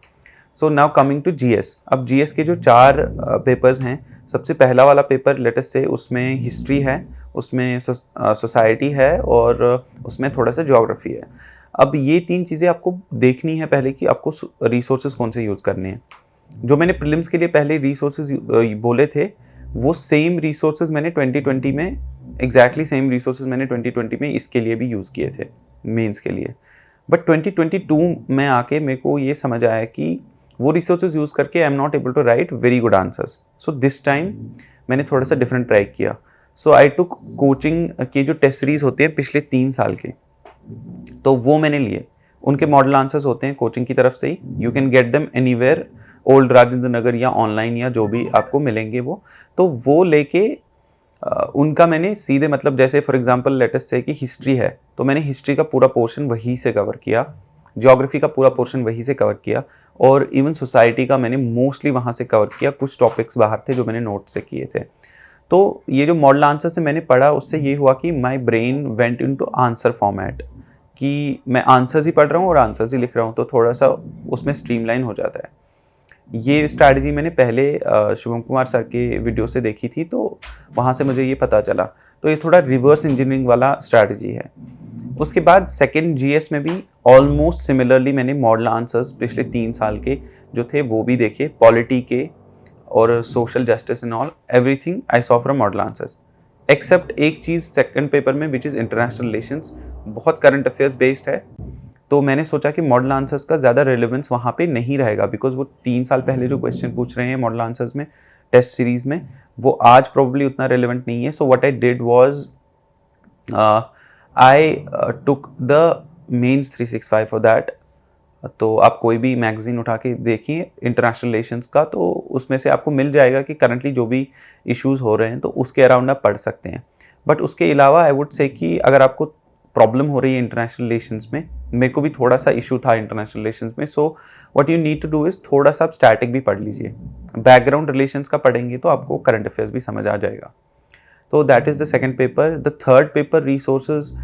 So now coming to GS. अब जीएस के जो 4 पेपर्स हैं, सबसे पहला वाला पेपर लेटेस्ट से उसमें हिस्ट्री है, उसमें सोसाइटी है और उसमें थोड़ा सा ज्योग्राफी है। अब ये 3 चीज़ें आपको देखनी है पहले कि आपको रिसोर्सेज कौन से यूज़ करने हैं। जो मैंने प्रीलिम्स के लिए पहले रिसोर्सेज बोले थे, वो सेम रिसोर्सेज मैंने 2020 में, एग्जैक्टली सेम रिसोर्सेज मैंने 2020 में इसके लिए भी यूज़ किए थे, मेंस के लिए। बट 2022 में आके मेरे को ये समझ आया कि वो रिसोर्सेज यूज़ करके I am not able to write very good answers. So this time मैंने थोड़ा सा डिफरेंट ट्राई किया। सो आई टुक कोचिंग के जो टेस्ट सीरीज होते हैं पिछले 3 साल के, तो वो मैंने लिए। उनके मॉडल आंसर्स होते हैं कोचिंग की तरफ से ही, you can get them anywhere, old Rajendra Nagar या ऑनलाइन या जो भी आपको मिलेंगे वो लेके उनका मैंने सीधे मतलब जैसे फॉर एग्जांपल लेटेस्ट से कि हिस्ट्री है तो मैंने हिस्ट्री का पूरा पोर्शन वहीं से कवर किया, ज्योग्राफी का पूरा पोर्शन वहीं से कवर किया और इवन सोसाइटी का मैंने मोस्टली वहाँ से कवर किया। कुछ टॉपिक्स बाहर थे जो मैंने नोट से किए थे। तो ये जो मॉडल आंसर से मैंने पढ़ा उससे ये हुआ कि my brain went into answer format, कि मैं आंसर्स ही पढ़ रहा हूँ और आंसर्स ही लिख रहा हूँ, तो थोड़ा सा उसमें स्ट्रीमलाइन हो जाता है। ये स्ट्रैटेजी मैंने पहले शुभम कुमार सर के वीडियो से देखी थी, तो वहाँ से मुझे ये पता चला। तो ये थोड़ा रिवर्स इंजीनियरिंग वाला स्ट्रैटेजी है। उसके बाद सेकेंड जीएस में भी ऑलमोस्ट सिमिलरली मैंने मॉडल आंसर्स पिछले 3 साल के जो थे वो भी देखे, पॉलिटी के और social justice and all, everything I saw from model answers, except एक चीज़ सेकंड पेपर में विच इज़ इंटरनेशनल रिलेशंस, बहुत करंट अफेयर्स बेस्ड है। तो मैंने सोचा कि मॉडल आंसर्स का ज़्यादा रेलेवेंस वहाँ पे नहीं रहेगा, बिकॉज वो 3 साल पहले जो क्वेश्चन पूछ रहे हैं मॉडल आंसर्स में टेस्ट सीरीज़ में, वो आज प्रॉब्ली उतना रेलेवेंट नहीं है। So what I did was I took the mains 365 for that. तो आप कोई भी मैगजीन उठा के देखिए इंटरनेशनल रिलेशंस का, तो उसमें से आपको मिल जाएगा कि करंटली जो भी इश्यूज़ हो रहे हैं तो उसके अराउंड आप पढ़ सकते हैं। बट उसके अलावा आई वुड से कि अगर आपको प्रॉब्लम हो रही है इंटरनेशनल रिलेशंस में, मेरे को भी थोड़ा सा इशू था इंटरनेशनल रिलेशंस में, so what you need to do is थोड़ा सा आप स्टैटिक भी पढ़ लीजिए, बैकग्राउंड रिलेशंस का पढ़ेंगे तो आपको करंट अफेयर्स भी समझ आ जाएगा। तो that is the second paper. The third paper resources,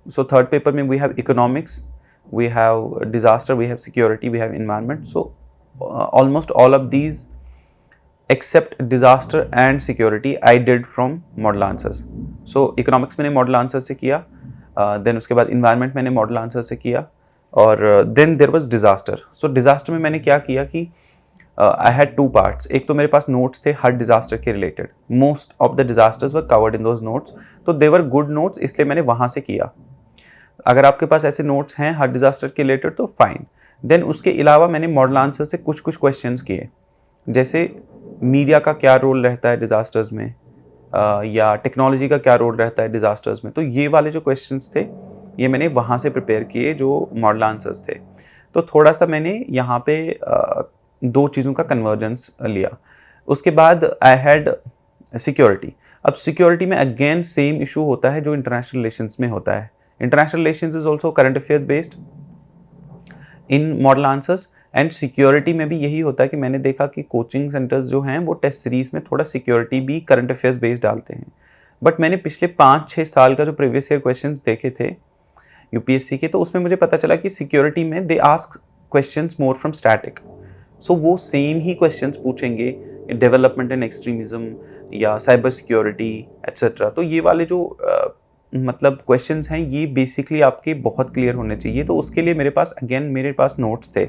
so third paper में we have economics, we have disaster, we have security, we have environment. So almost all of these except disaster and security I did from model answers. So economics मैंने model answer से किया, then उसके बाद environment मैंने model answer से किया, और then there was disaster. So disaster में मैंने क्या किया कि आई हैड टू पार्ट्स। एक तो मेरे पास नोट्स थे हर डिजास्टर के related, most of the disasters were covered in those notes, तो दे वर गुड नोट्स, इसलिए मैंने वहाँ से किया। अगर आपके पास ऐसे नोट्स हैं हर डिजास्टर के रिलेटेड तो फाइन। देन उसके अलावा मैंने मॉडल आंसर से कुछ कुछ क्वेश्चंस किए, जैसे मीडिया का क्या रोल रहता है डिजास्टर्स में, या टेक्नोलॉजी का क्या रोल रहता है डिजास्टर्स में। तो ये वाले जो क्वेश्चंस थे ये मैंने वहाँ से प्रिपेयर किए जो मॉडल आंसर्स थे। तो थोड़ा सा मैंने यहाँ पे दो चीज़ों का कन्वर्जेंस लिया। उसके बाद आई हैड सिक्योरिटी। अब सिक्योरिटी में अगेन सेम इशू होता है जो इंटरनेशनल रिलेशंस में होता है। International relations is also current affairs based in model answers, and security में भी यही होता है कि मैंने देखा कि कोचिंग सेंटर्स जो हैं वो टेस्ट सीरीज में थोड़ा सिक्योरिटी भी करंट अफेयर्स बेस्ड डालते हैं। बट मैंने पिछले 5-6 साल का जो प्रीवियस ईयर क्वेश्चंस देखे थे यूपीएससी के, तो उसमें मुझे पता चला कि सिक्योरिटी में they ask questions more from static. So वो सेम ही क्वेश्चंस पूछेंगे डेवलपमेंट एंड एक्सट्रीमिज्म या साइबर सिक्योरिटी एट्सेट्रा। तो ये वाले जो मतलब क्वेश्चंस हैं ये बेसिकली आपके बहुत क्लियर होने चाहिए। तो उसके लिए मेरे पास नोट्स थे।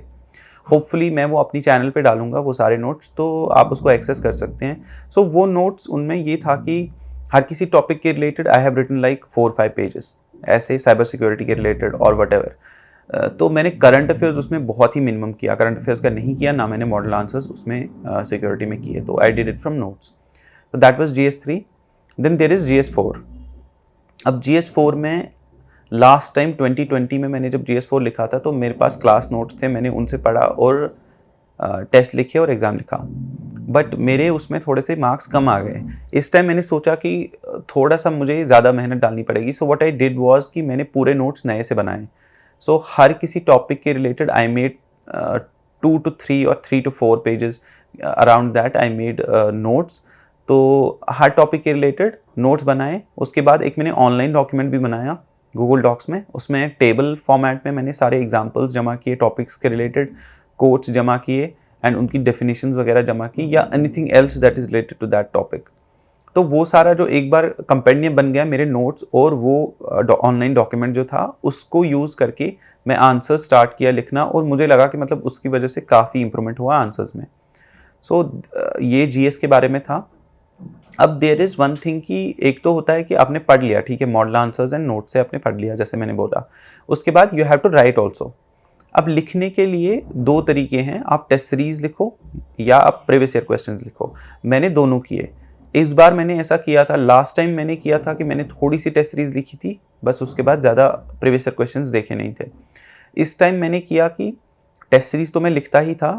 होपफुली मैं वो अपनी चैनल पे डालूंगा वो सारे नोट्स, तो आप उसको एक्सेस कर सकते हैं। सो वो नोट्स उनमें ये था कि हर किसी टॉपिक के related I have written like 4-5 pages, ऐसे साइबर सिक्योरिटी के रिलेटेड और वट तो मैंने करंट अफेयर्स उसमें बहुत ही मिनिमम किया, करंट अफेयर्स का नहीं किया, ना मैंने मॉडल आंसर्स उसमें सिक्योरिटी में किए। तो I did it from notes. तो that was GS3। Then there is GS4। अब GS4 में लास्ट टाइम 2020 में मैंने जब GS4 लिखा था तो मेरे पास क्लास नोट्स थे, मैंने उनसे पढ़ा और टेस्ट लिखे और एग्ज़ाम लिखा, बट मेरे उसमें थोड़े से मार्क्स कम आ गए। इस टाइम मैंने सोचा कि थोड़ा सा मुझे ज़्यादा मेहनत डालनी पड़ेगी। सो व्हाट आई डिड वाज कि मैंने पूरे नोट्स नए से बनाए। सो हर किसी टॉपिक के रिलेटेड आई मेड 2 to 3 और 3 to 4 pages around that I made notes. तो हर टॉपिक के रिलेटेड नोट्स बनाए। उसके बाद एक मैंने ऑनलाइन डॉक्यूमेंट भी बनाया गूगल डॉक्स में, उसमें टेबल फॉर्मेट में मैंने सारे एग्जाम्पल्स जमा किए, टॉपिक्स के रिलेटेड कोट्स जमा किए एंड उनकी डेफिनेशंस वगैरह जमा की, या anything else that is related to that topic. तो वो सारा जो एक बार कंपेंडियम बन गया मेरे नोट्स और वो ऑनलाइन डॉक्यूमेंट जो था उसको यूज़ करके मैं आंसर स्टार्ट किया लिखना, और मुझे लगा कि मतलब उसकी वजह से काफ़ी इंप्रूवमेंट हुआ आंसर्स में। सो ये GS के बारे में था। अब देयर इज़ वन थिंग कि एक तो होता है कि आपने पढ़ लिया, ठीक है, मॉडल आंसर्स एंड नोट से आपने पढ़ लिया जैसे मैंने बोला, उसके बाद you have to write also. अब लिखने के लिए दो तरीके हैं, आप टेस्ट सीरीज लिखो या आप प्रीवियस ईयर क्वेश्चंस लिखो। मैंने दोनों किए। इस बार मैंने ऐसा किया था, लास्ट टाइम मैंने किया था कि मैंने थोड़ी सी टेस्ट सीरीज लिखी थी बस, उसके बाद ज़्यादा प्रीवियस ईयर क्वेश्चंस देखे नहीं थे। इस टाइम मैंने किया कि टेस्ट सीरीज तो मैं लिखता ही था,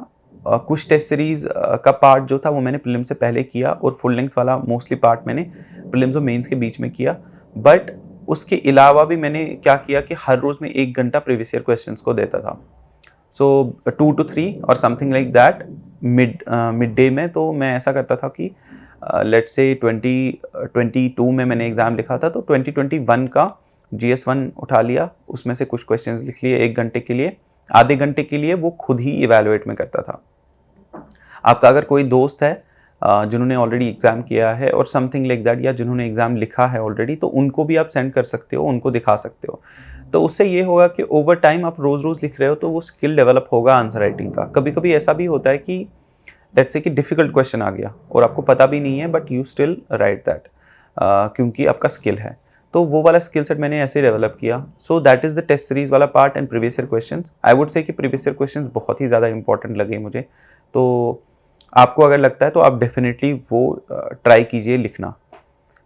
कुछ टेस्ट सीरीज का पार्ट जो था वो मैंने प्रीलिम्स से पहले किया, और फुल लेंथ वाला मोस्टली पार्ट मैंने प्रीलिम्स और मेंस के बीच में किया। बट उसके अलावा भी मैंने क्या किया कि हर रोज़ में 1 घंटा प्रीवियस ईयर क्वेश्चंस को देता था। सो 2 to 3 और something like that mid day में। तो मैं ऐसा करता था कि लेट्स से 2022 में मैंने एग्ज़ाम लिखा था, तो 2021 का GS1 उठा लिया, उसमें से कुछ क्वेश्चंस लिख लिए 1 घंटे के लिए, आधे घंटे के लिए वो खुद ही इवैल्यूएट में करता था। आपका अगर कोई दोस्त है जिन्होंने ऑलरेडी एग्ज़ाम किया है और समथिंग लाइक दैट, या जिन्होंने एग्ज़ाम लिखा है ऑलरेडी, तो उनको भी आप सेंड कर सकते हो, उनको दिखा सकते हो। तो उससे ये होगा कि ओवर टाइम आप रोज़ रोज़ लिख रहे हो तो वो स्किल डेवलप होगा आंसर राइटिंग का। कभी कभी ऐसा भी होता है कि लेट्स से कि डिफ़िकल्ट क्वेश्चन आ गया और आपको पता भी नहीं है, but you still right that क्योंकि आपका स्किल है। तो वो वाला स्किल सेट मैंने ऐसे डेवलप किया। So that is the test series वाला part and previous year questions. I would say कि प्रीवियस ईयर क्वेश्चंस बहुत ही ज़्यादा इंपॉर्टेंट लगे मुझे। तो आपको अगर लगता है तो आप डेफिनेटली वो ट्राई कीजिए लिखना।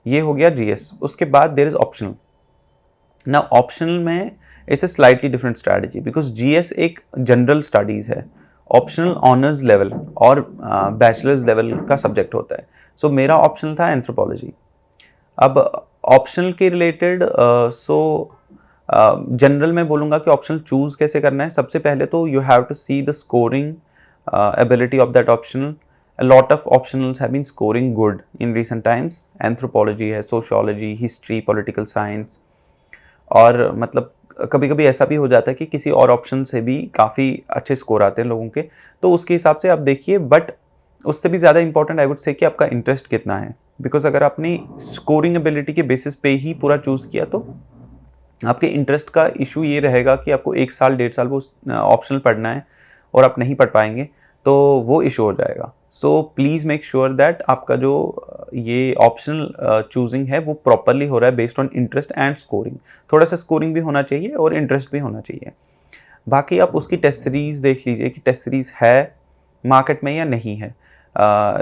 ये हो गया GS। उसके बाद देयर इज़ ऑप्शनल। ना ऑप्शनल में it's a slightly different strategy, because GS एक जनरल स्टडीज़ है, ऑप्शनल ऑनर्स लेवल और बैचलर्स लेवल का सब्जेक्ट होता है। सो मेरा ऑप्शनल था एंथ्रोपोलॉजी। अब ऑप्शनल के रिलेटेड जनरल में बोलूँगा कि ऑप्शनल चूज़ कैसे करना है। सबसे पहले तो you have to see the scoring ability of that optional. A lot of optionals have been scoring good in recent times. Anthropology है, sociology, history, political science, और मतलब कभी कभी ऐसा भी हो जाता है कि किसी और ऑप्शन से भी काफ़ी अच्छे स्कोर आते हैं लोगों के, तो उसके हिसाब से आप देखिए। बट उससे भी ज़्यादा इंपॉर्टेंट आई वुड से कि आपका इंटरेस्ट कितना है, बिकॉज अगर आपने स्कोरिंग एबिलिटी के बेसिस पे ही पूरा चूज़ किया तो आपके इंटरेस्ट का इशू ये रहेगा कि आपको 1 साल 1.5 साल वो ऑप्शनल पढ़ना है और आप नहीं पढ़ पाएंगे, तो वो इशू हो जाएगा। So please make sure that आपका जो ये ऑप्शनल चूजिंग है वो प्रॉपरली हो रहा है based on interest and scoring. थोड़ा सा स्कोरिंग भी होना चाहिए और इंटरेस्ट भी होना चाहिए। बाकी आप उसकी टेस्ट सीरीज़ देख लीजिए कि टेस्ट सीरीज़ है मार्केट में या नहीं है,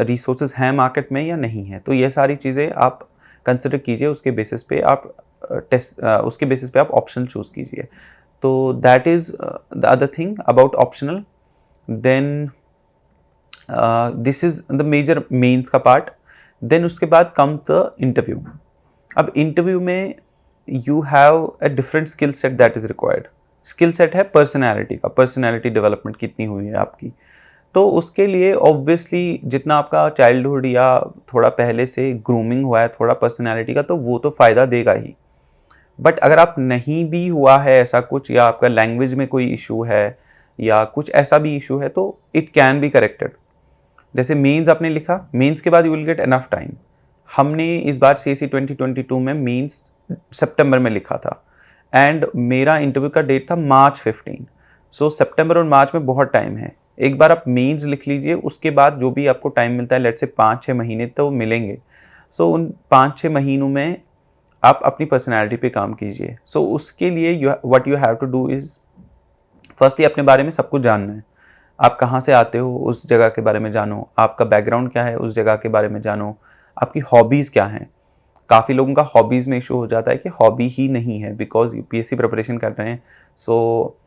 रिसोर्सेज हैं मार्केट में या नहीं है। तो ये सारी चीज़ें आप कंसिडर कीजिए, उसके बेसिस पे आप उसके बेसिस पे आप ऑप्शनल चूज़ कीजिए। तो that is the other thing about optional. Then this is the major mains का पार्ट। देन उसके बाद कम्स द इंटरव्यू। अब इंटरव्यू में you have a different skill set that is required. Skill set है personality का, personality development कितनी हुई है आपकी। तो उसके लिए ऑब्वियसली जितना आपका चाइल्डहुड या थोड़ा पहले से ग्रूमिंग हुआ है थोड़ा पर्सनैलिटी का, तो वो तो फ़ायदा देगा ही। बट अगर आप नहीं भी हुआ है ऐसा कुछ, या आपका लैंग्वेज में कोई इशू है या कुछ ऐसा भी इशू है, तो इट कैन बी करेक्टेड। जैसे मेंस आपने लिखा, मेंस के बाद you will get enough time. हमने इस बार CSE 2022 में मेंस सितंबर में लिखा था एंड मेरा इंटरव्यू का डेट था March 15। सो सितंबर और मार्च में बहुत टाइम है। एक बार आप मेंस लिख लीजिए, उसके बाद जो भी आपको टाइम मिलता है, लेट्स से 5-6 महीने तो मिलेंगे। सो उन 5-6 महीनों में आप अपनी पर्सनैलिटी पे काम कीजिए। सो उसके लिए what you have to do is firstly अपने बारे में सब कुछ जानना है। आप कहाँ से आते हो उस जगह के बारे में जानो, आपका बैकग्राउंड क्या है उस जगह के बारे में जानो, आपकी हॉबीज़ क्या हैं। काफ़ी लोगों का हॉबीज़ में इशू हो जाता है कि हॉबी ही नहीं है बिकॉज UPSC प्रिपरेशन कर रहे हैं। सो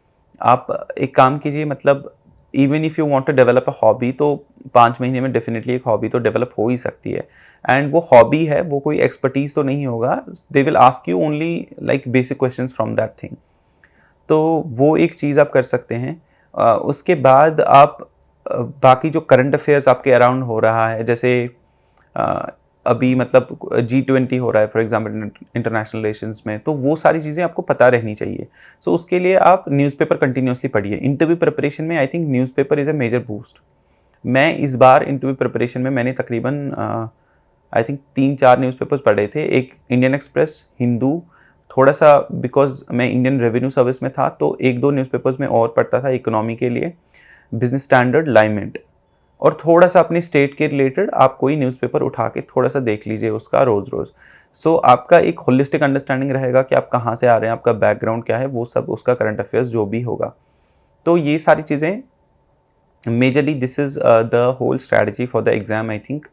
आप एक काम कीजिए, मतलब even if you want to develop a hobby, तो 5 महीने में डेफिनेटली एक हॉबी तो डेवलप हो ही सकती है। एंड वो हॉबी है, वो कोई एक्सपर्टीज़ तो नहीं होगा। दे will ask you only like basic questions from that thing. तो वो एक चीज़ आप कर सकते हैं। उसके बाद आप बाकी जो करंट अफेयर्स आपके अराउंड हो रहा है, जैसे अभी मतलब G20 हो रहा है फॉर एग्जाम्पल इंटरनेशनल रिलेशंस में, तो वो सारी चीज़ें आपको पता रहनी चाहिए। सो उसके लिए आप न्यूज़पेपर कंटिन्यूसली पढ़िए। इंटरव्यू प्रिपरेशन में I think newspaper is a major boost. मैं इस बार इंटरव्यू प्रिपरेशन में मैंने तकरीबन आई थिंक 3-4 न्यूज़पेपर्स पढ़े थे। एक इंडियन एक्सप्रेस, हिंदू, थोड़ा सा बिकॉज मैं इंडियन रेवेन्यू सर्विस में था तो 1-2 न्यूज़पेपर्स में और पढ़ता था इकोनॉमी के लिए, बिजनेस स्टैंडर्ड, लाइमेंट, और थोड़ा सा अपनी स्टेट के रिलेटेड आप कोई न्यूज़पेपर उठा के थोड़ा सा देख लीजिए उसका रोज़ रोज़। सो आपका एक होलिस्टिक अंडरस्टैंडिंग रहेगा कि आप कहाँ से आ रहे हैं, आपका बैकग्राउंड क्या है, वो सब उसका करंट अफेयर्स जो भी होगा। तो ये सारी चीज़ें majorly this is the whole strategy for the exam I think.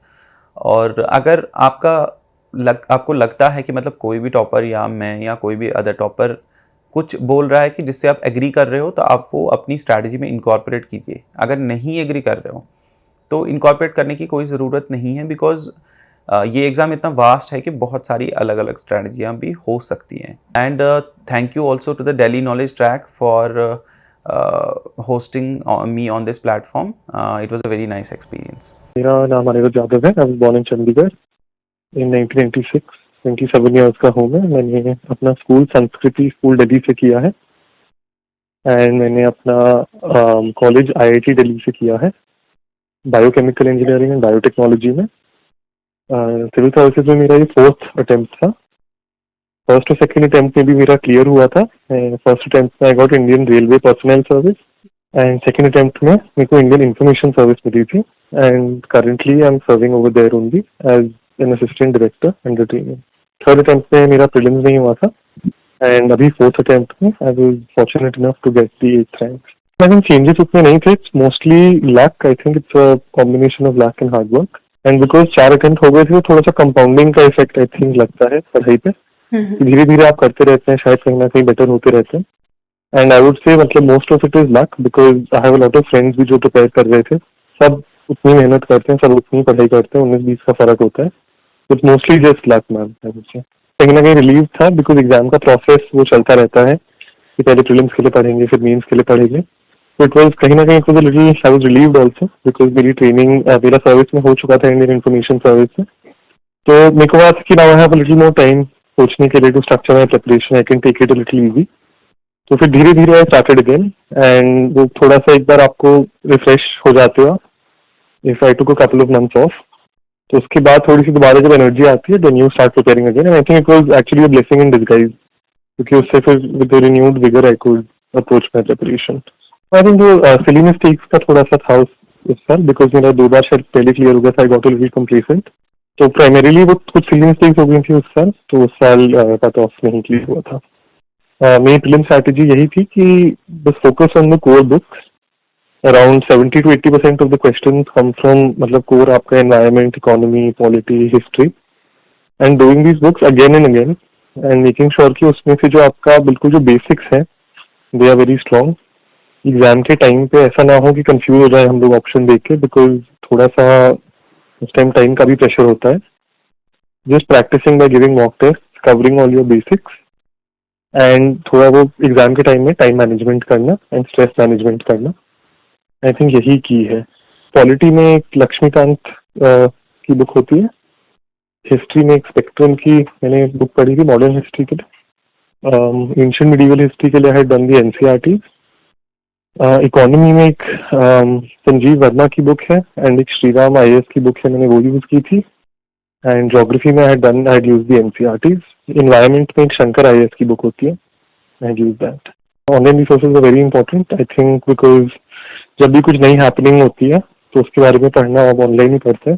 और अगर आपको लगता है कि मतलब कोई भी टॉपर या मैं या कोई भी अदर टॉपर कुछ बोल रहा है कि जिससे आप एग्री कर रहे हो, तो आप वो अपनी स्ट्रैटेजी में इनकॉर्पोरेट कीजिए। अगर नहीं एग्री कर रहे हो तो इनकॉर्पोरेट करने की कोई ज़रूरत नहीं है, बिकॉज ये एग्ज़ाम इतना वास्ट है कि बहुत सारी अलग अलग स्ट्रैटेजियाँ भी हो सकती हैं। And thank you also to the Delhi knowledge track for hosting me on this platform. It was a very nice experience. मेरा नाम अनिरुद्ध यादव है। I was born in Chandigarh in 1996। 27 years का हूँ मैं। मैंने अपना स्कूल संस्कृति स्कूल दिल्ली से किया है एंड मैंने अपना कॉलेज IIT दिल्ली से किया है, बायोकेमिकल इंजीनियरिंग एंड बायोटेक्नोलॉजी में। सिविल सर्विसेज में मेरा ये 4th अटेम्प्ट था। फर्स्ट और सेकेंड अटेम्प्ट में भी मेरा क्लियर हुआ था। फर्स्ट अटेम्प्ट में I got Indian railway personal service and second attempt में मेरे को इंडियन इंफॉर्मेशन सर्विस मिली थी and currently I am serving over there only as an assistant director under training. Third attempt में मेरा प्रीलिम्स नहीं हुआ था एंड अभी फोर्थ अटेम्प्ट में I was fortunate enough to get the 8th rank. I think changes उतने नहीं थे, mostly luck. I think it's a combination of luck and hard work and because 4 attempt हो गए थे, थोड़ा सा कंपाउंडिंग का इफेक्ट आई थिंक लगता है पढ़ाई पे। धीरे धीरे आप करते रहते हैं, शायद कहीं ना कहीं बेटर होते रहते हैं। एंड आई वुड से मतलब most of it is luck because I have a lot of friends भी जो प्रिपेयर कर रहे थे, सब उतनी मेहनत करते हैं, सब उतनी पढ़ाई करते हैं, 19-20 का फर्क होता है। It's mostly just luck ma'am. I would से कहीं ना कहीं रिलीव था बिकॉज एग्जाम का प्रोसेस वो चलता रहता है कि पहले प्रीलिम्स के लिए पढ़ेंगे फिर मेंस के लिए पढ़ेंगे। तो इट वाज कहीं ना कहीं it was a little I was relieved also because मेरी ट्रेनिंग मेरा सर्विस में हो चुका था इंडियन इन्फॉर्मेशन सर्विस में। तो मेरे को बात कि now I have a little more time सोचने के लिए to structure my preparation, I can take it a little easy. तो फिर धीरे धीरे आई स्टार्टेड अगेन एंड वो थोड़ा सा एक बार आपको रिफ्रेश हो जाते हो if I took a couple of months of, तो उसके बाद थोड़ी सी दोबारा जब एनर्जी आती है then you start preparing again, and I think it was actually a blessing in disguise, क्योंकि उससे फिर with renewed vigour I could approach my preparation. I think जो सिली मिस्टेक्स का थोड़ा सा था उस साल, बिकॉज मेरा 2 बार शायद पहले क्लियर हो गया था, आई गॉट अ लिटिल कंप्लीसेंट, तो प्राइमरीली वो कुछ सिली मिस्टेक्स हो गई थी उस साल, तो उस साल कट ऑफ नहीं क्लियर हुआ था। मेरी प्रीलिम स्ट्रैटेजी यही थी कि बस focus on the core books, around 70 to 80% of the questions come from मतलब कोर आपका environment, economy, polity, history, and doing these books again and again and making sure कि उसमें से जो आपका बिल्कुल जो बेसिक्स है they are very strong. Exam के टाइम पे ऐसा ना हो कि कंफ्यूज हो जाए हम लोग ऑप्शन देख के, बिकॉज थोड़ा सा उस टाइम का भी प्रेशर होता है। Just practicing by giving mock test, covering all your basics, and थोड़ा वो एग्जाम के टाइम में टाइम मैनेजमेंट करना एंड स्ट्रेस मैनेजमेंट करना, आई थिंक यही की है। पॉलिटी में एक लक्ष्मीकांत की बुक होती है, हिस्ट्री में एक स्पेक्ट्रम की मैंने बुक पढ़ी थी मॉडर्न हिस्ट्री के लिए, एंशिएंट मिडिवल हिस्ट्री के लिए आई had done the NCERT. Economy में एक संजीव वर्मा की बुक है एंड एक श्रीराम आईएएस की बुक है, मैंने वो यूज की थी, एंड ज्योग्राफी में I had used the NCERTs. Environment में एक शंकर आईएएस की बुक होती है, I had used that. Online resources are very important I think, because जब भी कुछ नई हैपनिंग होती है तो उसके बारे में पढ़ना आप ऑनलाइन ही पढ़ते हैं,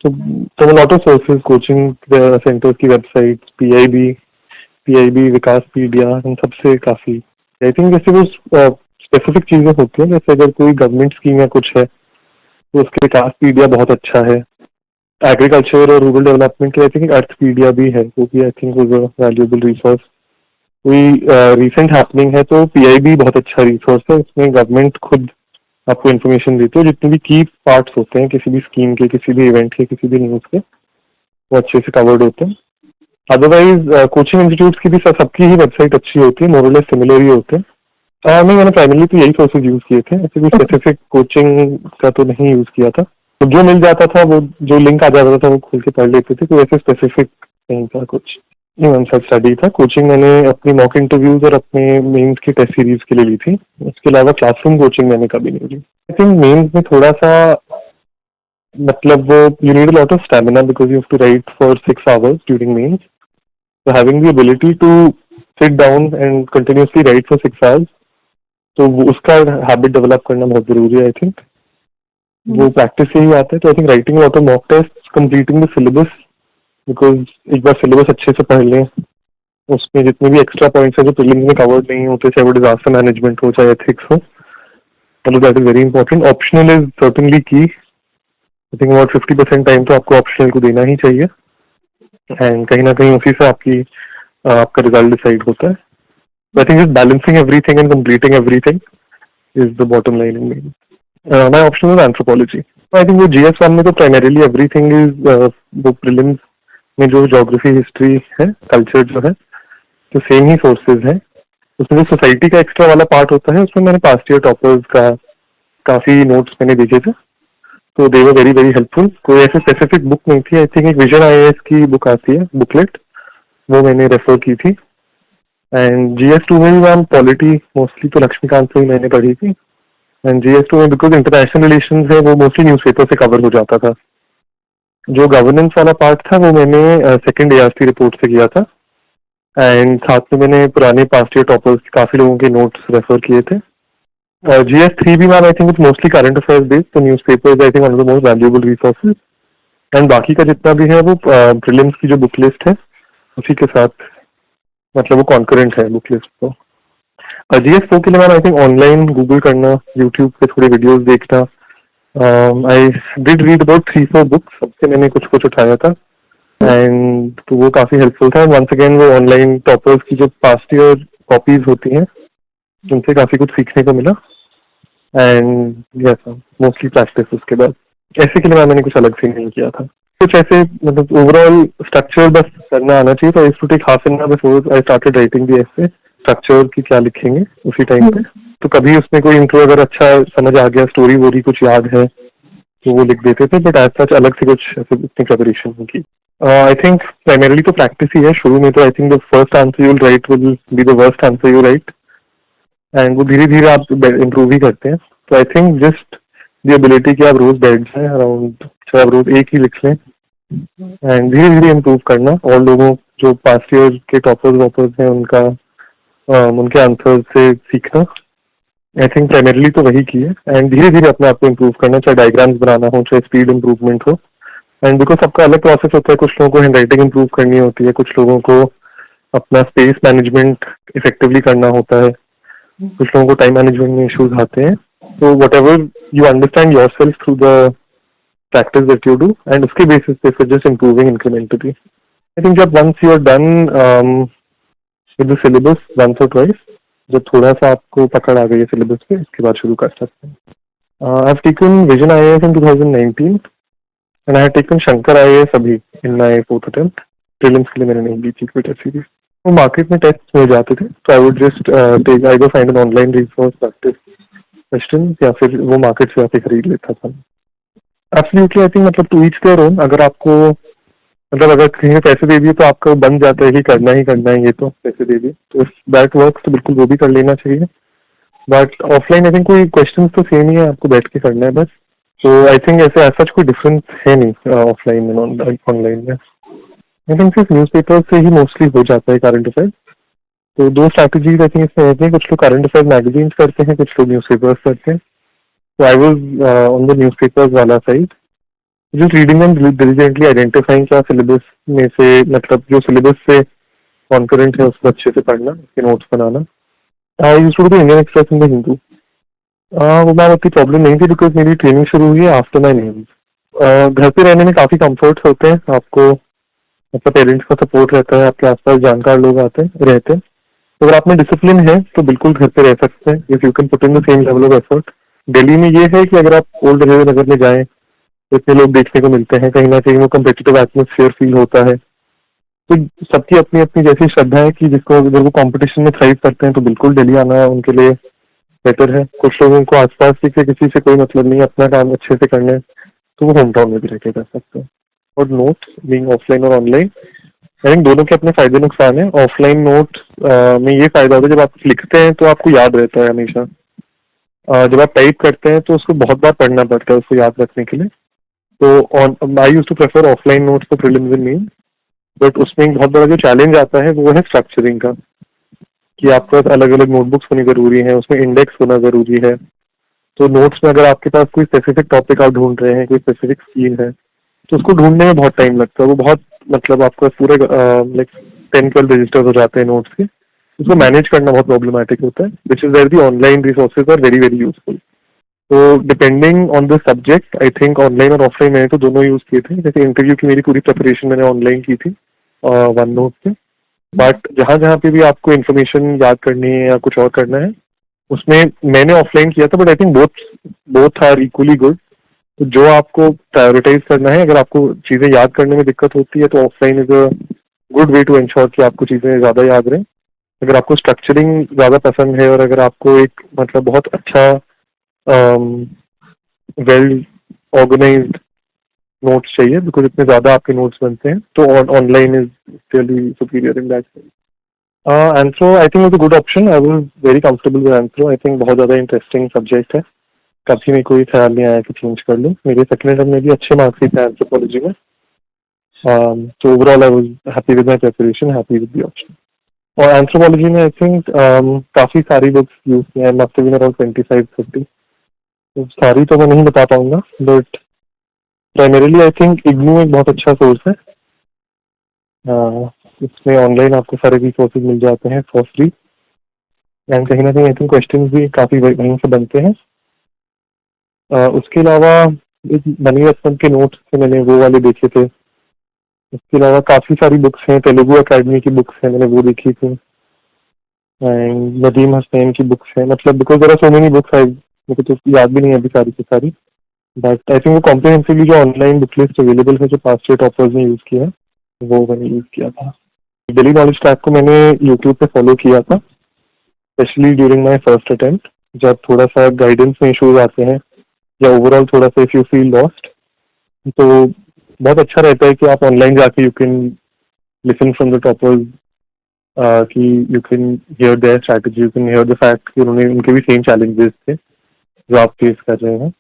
तो lot of sources, coaching centres की वेबसाइट, पीआईबी, विकास पीडिया, इन सबसे काफी आई थिंक जैसे वो स्पेसिफिक चीजें होती हैं, जैसे अगर कोई गवर्नमेंट स्कीम या कुछ है तो उसके विकास पीडिया बहुत अच्छा है। एग्रीकल्चर और रूरल डेवलपमेंट के आई थिंक अर्थपीडिया भी है, वो भी I think was a valuable resource. कोई रिसेंट हैपनिंग है तो पीआईबी बहुत अच्छा रिसोर्स है, उसमें गवर्नमेंट खुद आपको इन्फॉर्मेशन देती है, जितने भी की पार्ट्स होते हैं किसी भी स्कीम के, किसी भी इवेंट के, किसी भी न्यूज के, वो अच्छे से कवर्ड होते हैं। अदरवाइज कोचिंग इंस्टीट्यूट्स की भी सबकी ही वेबसाइट अच्छी होती है, मोर और लेस सिमिलर ही होते हैं। नहीं, मैंने प्राइमरली तो यही सोर्सेज यूज किए थे, ऐसे कोई स्पेसिफिक कोचिंग का तो नहीं यूज किया था, तो जो मिल जाता था वो जो लिंक आ जाता था वो खोल के पढ़ लेते थे, कोई ऐसे स्पेसिफिक नहीं था कुछ। नहीं मैम, सच स्टडी था। कोचिंग मैंने अपनी मॉक इंटरव्यूज और अपने मेंस की टेस्ट सीरीज के लिए ली थी, उसके अलावा क्लासरूम कोचिंग मैंने कभी नहीं ली। आई थिंक मेंस में थोड़ा सा मतलब वो you need a lot of stamina because you have to write for 6 hours during Mains, so having the ability to sit down and continuously write for 6 hours, तो उसका हैबिट डेवलप करना बहुत जरूरी है। आई थिंक वो प्रैक्टिस से ही आता है, तो I think writing lot of mock test, completing the syllabus, because एक बार सिलेबस अच्छे से पढ़ लें, उसमें जितने भी एक्स्ट्रा पॉइंट्स हैं जो प्रीलिम्स में कवर्ड नहीं होते, चाहे वो डिजास्टर मैनेजमेंट हो चाहे एथिक्स हो, तो that is very important. Optional is certainly की, आई थिंक अबाउट 50% टाइम तो आपको ऑप्शनल को देना ही चाहिए, एंड कहीं ना कहीं उसी से आपका रिजल्ट डिसाइड होता है। I think just balancing everything and completing everything is the bottom line in main. My option is anthropology. I think वो GS1 में तो प्राइमरीली एवरीथिंग इज वो प्रीलिम्स में जो ज्योग्राफी, हिस्ट्री है, कल्चर जो है, तो सेम ही सोर्सेज है। उसमें जो सोसाइटी का एक्स्ट्रा वाला पार्ट होता है उसमें मैंने पास्ट ईयर टॉपर्स का काफी नोट्स मैंने देखे थे, तो दे वर वेरी वेरी हेल्पफुल। कोई ऐसे स्पेसिफिक बुक नहीं थी। आई थिंक एक विजन IAS की बुक आती है, बुकलेट, वो मैंने रेफर की थी। एंड GS2 में भी मैम पॉलिटी मोस्टली तो लक्ष्मीकांत से ही मैंने पढ़ी थी, एंड GS2 में बिकॉज इंटरनेशनल रिलेशंस है वो मोस्टली न्यूज़पेपर से कवर हो जाता था। जो गवर्नेंस वाला पार्ट था वो मैंने सेकंड ARC रिपोर्ट से किया था, एंड साथ में मैंने पुराने पास्ट ईयर टॉपर्स काफी लोगों के नोट्स रेफर किए थे। GS3 भी ma'am I think it's mostly current affairs based, तो newspapers I think one of the most valuable resources, and बाकी का जितना भी है वो प्रीलिम्स की जो बुक लिस्ट है उसी के साथ, मतलब वो कॉन्करेंट है बुक लिस्ट। तो GS4 के लिए ma'am I think online Google करना, यूट्यूब पे थोड़े वीडियोस देखना। I did read about 3-4 books, सबसे मैंने कुछ कुछ उठाया था, एंड तो वो काफी हेल्पफुल था। वंस अगेन वो ऑनलाइन टॉपर्स की जो पास्ट ईयर कॉपीज होती हैं उनसे काफी कुछ सीखने को मिला, एंड यस मोस्टली प्रैक्टिस। उसके बाद ऐसे के लिए मैंने कुछ अलग से नहीं किया था, कुछ ऐसे मतलब ओवरऑल स्ट्रक्चर बस करना आना चाहिए। तो I used to take half an hour before I started writing the essay, structure की क्या लिखेंगे उसी टाइम पे, तो कभी उसमें कोई इंट्रो अगर अच्छा समझ आ गया, स्टोरी वोरी कुछ याद है तो वो लिख देते थे, बट एज सच अलग से कुछ इतनी प्रिपरेशन नहीं की। आई थिंक प्राइमरली तो प्रैक्टिस ही है। शुरू में तो I think the first answer you will write will be the worst answer you right, and वो धीरे धीरे आप इम्प्रूव ही करते हैं। तो I think just the ability कि आप रोज बैठ जाएं अराउंड, चाहे आप रोज एक ही लिख लें, एंड धीरे धीरे इम्प्रूव करना। और लोगों जो पास्ट ईयर के टॉपर्स वॉपर्स हैं उनके आंसर से सीखना। आई थिंक प्राइमरीली तो वही की है, एंड धीरे धीरे अपने आप को इम्प्रूव करना, चाहे डायग्राम्स बनाना हो, चाहे स्पीड इम्प्रूवमेंट हो। एंड बिकॉज सबका अलग प्रोसेस होता है, कुछ लोगों को हैंड राइटिंग इम्प्रूव करनी होती है, कुछ लोगों को अपना स्पेस मैनेजमेंट इफेक्टिवली करना होता है, कुछ लोगों को टाइम मैनेजमेंट में इश्यूज आते हैं। तो whatever you understand yourself through the practice that you do, and उसके बेसिस पे फिर just improving incrementally. I think जब once you are done with the syllabus once or twice, जब थोड़ा सा आपको पकड़ आ गई है सिलेबस पे, इसके बाद शुरू कर सकते हैं। I have taken vision IAS in 2019 and I have taken Shankar IAS अभी in my fourth attempt. Prelims के लिए मैंने नहीं ली थी कोई टेस्ट सीरीज। वो मार्केट में टेस्ट मिल जाते थे, तो I would just take I go find an online resource practice question, या फिर वो मार्केट से आके खरीद लेता था। एब्सोल्युटली आई थिंक मतलब टू ईच देयर ओन। अगर आपको मतलब अगर कहीं पैसे दे दिए तो आपका बन जाता है कि करना ही करना है, ये तो पैसे दे दिए तो इफ दैट वर्क्स तो बिल्कुल वो भी कर लेना चाहिए। बट ऑफलाइन आई थिंक कोई क्वेश्चन तो सेम ही है, आपको बैठ के करना है बस। तो आई थिंक ऐसे सच कोई डिफरेंस है नहीं ऑफलाइन में ऑनलाइन में। आई थिंक सिर्फ न्यूज पेपर से ही मोस्टली हो जाता है करंट अफेयर। तो दो स्ट्रैटेजीज आई थिंक इसमें रहती है, कुछ लोग करंट अफेयर मैगजीन्स करते हैं, कुछ लोग न्यूज पेपर्स करते हैं। तो I was on the newspapers वाला side, just reading them diligently, identifying क्या सिलेबस में से मतलब जो सिलेबस से कॉन्करेंट है उसको अच्छे से पढ़ना, उसके नोट्स बनाना। I used to be Indian Express in the Hindu. वो बात उतनी प्रॉब्लम नहीं थी बिकॉज मेरी ट्रेनिंग शुरू हुई है आफ्टर माई नेम्स। घर पे रहने में काफी कंफर्ट्स होते हैं आपको, मतलब पेरेंट्स का सपोर्ट रहता है, आपके आसपास जानकार लोग रहते हैं। तो अगर आप में डिसिप्लिन है तो बिल्कुल घर पे रह सकते हैं, if you can put in the same level of effort. Delhi में ये है कि अगर आप ओल्ड रेलवे नगर में जाएं तो इतने लोग देखने को मिलते हैं, कहीं ना कहीं वो कम्पिटिटिव एटमोसफियर फील होता है। तो सबकी अपनी अपनी जैसी श्रद्धा है कि जिसको अगर वो कंपटीशन में थ्राइव करते हैं तो बिल्कुल दिल्ली आना उनके लिए बेटर है। कुछ लोगों को आसपास से किसी से कोई मतलब नहीं, अपना काम अच्छे से करना है, तो वो होम टाउन में भी रह के कर सकते हैं। और नोट्स बीइंग ऑफलाइन और ऑनलाइन, आई थिंक दोनों के अपने फायदे नुकसान है। ऑफलाइन नोट में ये फायदा होता है, जब आप लिखते हैं तो आपको याद रहता है हमेशा। जब आप टाइप करते हैं तो उसको बहुत बार पढ़ना पड़ता है उसको याद रखने के लिए। तो I used to prefer offline notes for prelims and Mains. But उसमें एक बहुत बड़ा जो चैलेंज आता है वो है स्ट्रक्चरिंग का, कि आपके पास अलग अलग नोटबुक्स होनी जरूरी है, उसमें इंडेक्स होना जरूरी है। तो नोट्स में अगर आपके पास कोई स्पेसिफिक टॉपिक आप ढूंढ रहे हैं, कोई स्पेसिफिक स्कीम है, तो उसको ढूंढने में बहुत टाइम लगता है। वो बहुत मतलब आपके पास पूरे लाइक 10-12 रजिस्टर्स हो जाते हैं नोट्स के, उसको मैनेज करना बहुत प्रॉब्लमेटिक होता है, which is where the online resources are very very useful. तो depending on the subject I think online और ऑफलाइन मैंने तो दोनों यूज किए थे। जैसे इंटरव्यू की मेरी पूरी प्रिपरेशन मैंने ऑनलाइन की थी वन नोट से। बट जहाँ जहाँ पे भी आपको इन्फॉर्मेशन याद करनी है या कुछ और करना है उसमें मैंने ऑफलाइन किया था, but I think both are equally good. तो जो आपको प्रायोरिटाइज करना है, अगर आपको चीजें याद करने में दिक्कत होती है तो offline is a good way to ensure कि आपको चीजें ज्यादा याद रहें। अगर आपको स्ट्रक्चरिंग ज्यादा पसंद है और अगर आपको एक मतलब बहुत अच्छा वेल ऑर्गेनाइज्ड नोट्स चाहिए, बिकॉज इतने ज्यादा आपके नोट्स बनते हैं, तो online is really superior in that sense. Anthro I think was a good option. I was very comfortable with anthro. I think बहुत ज्यादा इंटरेस्टिंग सब्जेक्ट है, कभी में कोई ख्याल नहीं आया कि चेंज कर लूँ। मेरे सेकंड अटेम्प्ट में भी अच्छे मार्क्स ही थे एंथ्रोपोलॉजी में। तो overall I was happy with my preparation, happy with the option. और एंथ्रोपोलॉजी में आई थिंक काफी सारी बुक्स यूज की हैं, मस्ट हैव बीन अराउंड 25-30। तो सारी तो मैं नहीं बता पाऊंगा, but primarily I think IGNOU एक बहुत अच्छा सोर्स है। इसमें ऑनलाइन आपको सारे रिसोर्सेज मिल जाते हैं फॉर फ्री, एंड कहीं ना कहीं आई थिंक क्वेश्चंस भी काफी वहीं से बनते हैं। उसके अलावा बनी रत्नम के नोट्स थे, मैंने वो वाले देखे थे। उसके अलावा काफी सारी बुक्स हैं, तेलुगु अकेडमी की बुक्स हैं, मैंने वो देखी थी। एंड नदीम हसनैन की बुक्स हैं, मतलब because there are so many books, मुझे तो याद भी नहीं है अभी सारी की सारी। बट आई थिंक वो कॉम्प्रिहेंसिवली जो ऑनलाइन बुक लिस्ट अवेलेबल है जो पास्ट ईयर टॉपर्स ने यूज किया है, वो मैंने यूज किया था। डेली नॉलेज ट्रैक को मैंने यूट्यूब पे फॉलो किया था, specially during my first attempt, जब थोड़ा सा गाइडेंस में इश्यूज आते हैं या ओवरऑल थोड़ा सा इफ यू फील लॉस्ट, तो बहुत अच्छा रहता है कि आप ऑनलाइन जाके you can listen from the toppers, कि you can hear their strategy, you can hear the fact कि उन्होंने उनके भी सेम चैलेंजेस थे जो आप फेस कर रहे हैं।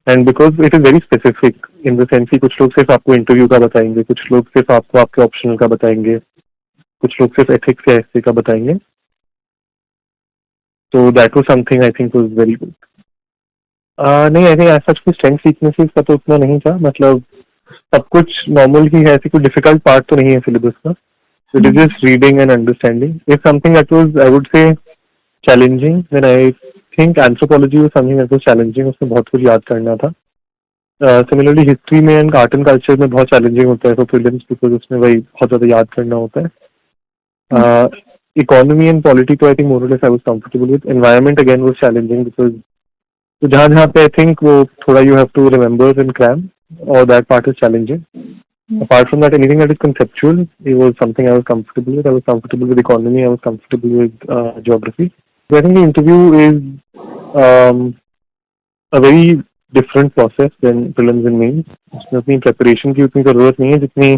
And because it is very specific in the sense कि कुछ लोग सिर्फ आपको इंटरव्यू का बताएंगे, कुछ लोग सिर्फ आपको आपके ऑप्शनल का बताएंगे, कुछ लोग सिर्फ एथिक्स या ऐसे का बताएंगे. तो that was something I think was very good. नहीं, आई थिंक ऐसा कुछ स्ट्रेंथ वीकनेसेस का तो उतना नहीं था. मतलब सब कुछ नॉर्मल ही है, ऐसी कोई डिफिकल्ट पार्ट तो नहीं है सिलेबस का. It is just reading and understanding. If something that was I would say challenging, then I think anthropology was something that was challenging. उसमें बहुत कुछ याद करना था. सिमिलरली हिस्ट्री में एंड आर्ट एंड कल्चर में बहुत चैलेंजिंग होता है फॉर प्रीलिम्स, बिकॉज उसमें वही बहुत ज़्यादा याद करना होता है. इकोनॉमी एंड पॉलिटी तो I think more or less I was comfortable with. Environment again was challenging because तो जहाँ जहाँ पे आई थिंक वो थोड़ा you have to remember and cram, और that part is challenging. Apart from that, anything that is conceptual, it was something I was comfortable with. I was comfortable with economy. I was comfortable with geography. So I think the interview is a very different process than prelims and mains. उसमें अपनी preparation की उतनी ज़रूरत नहीं है जितनी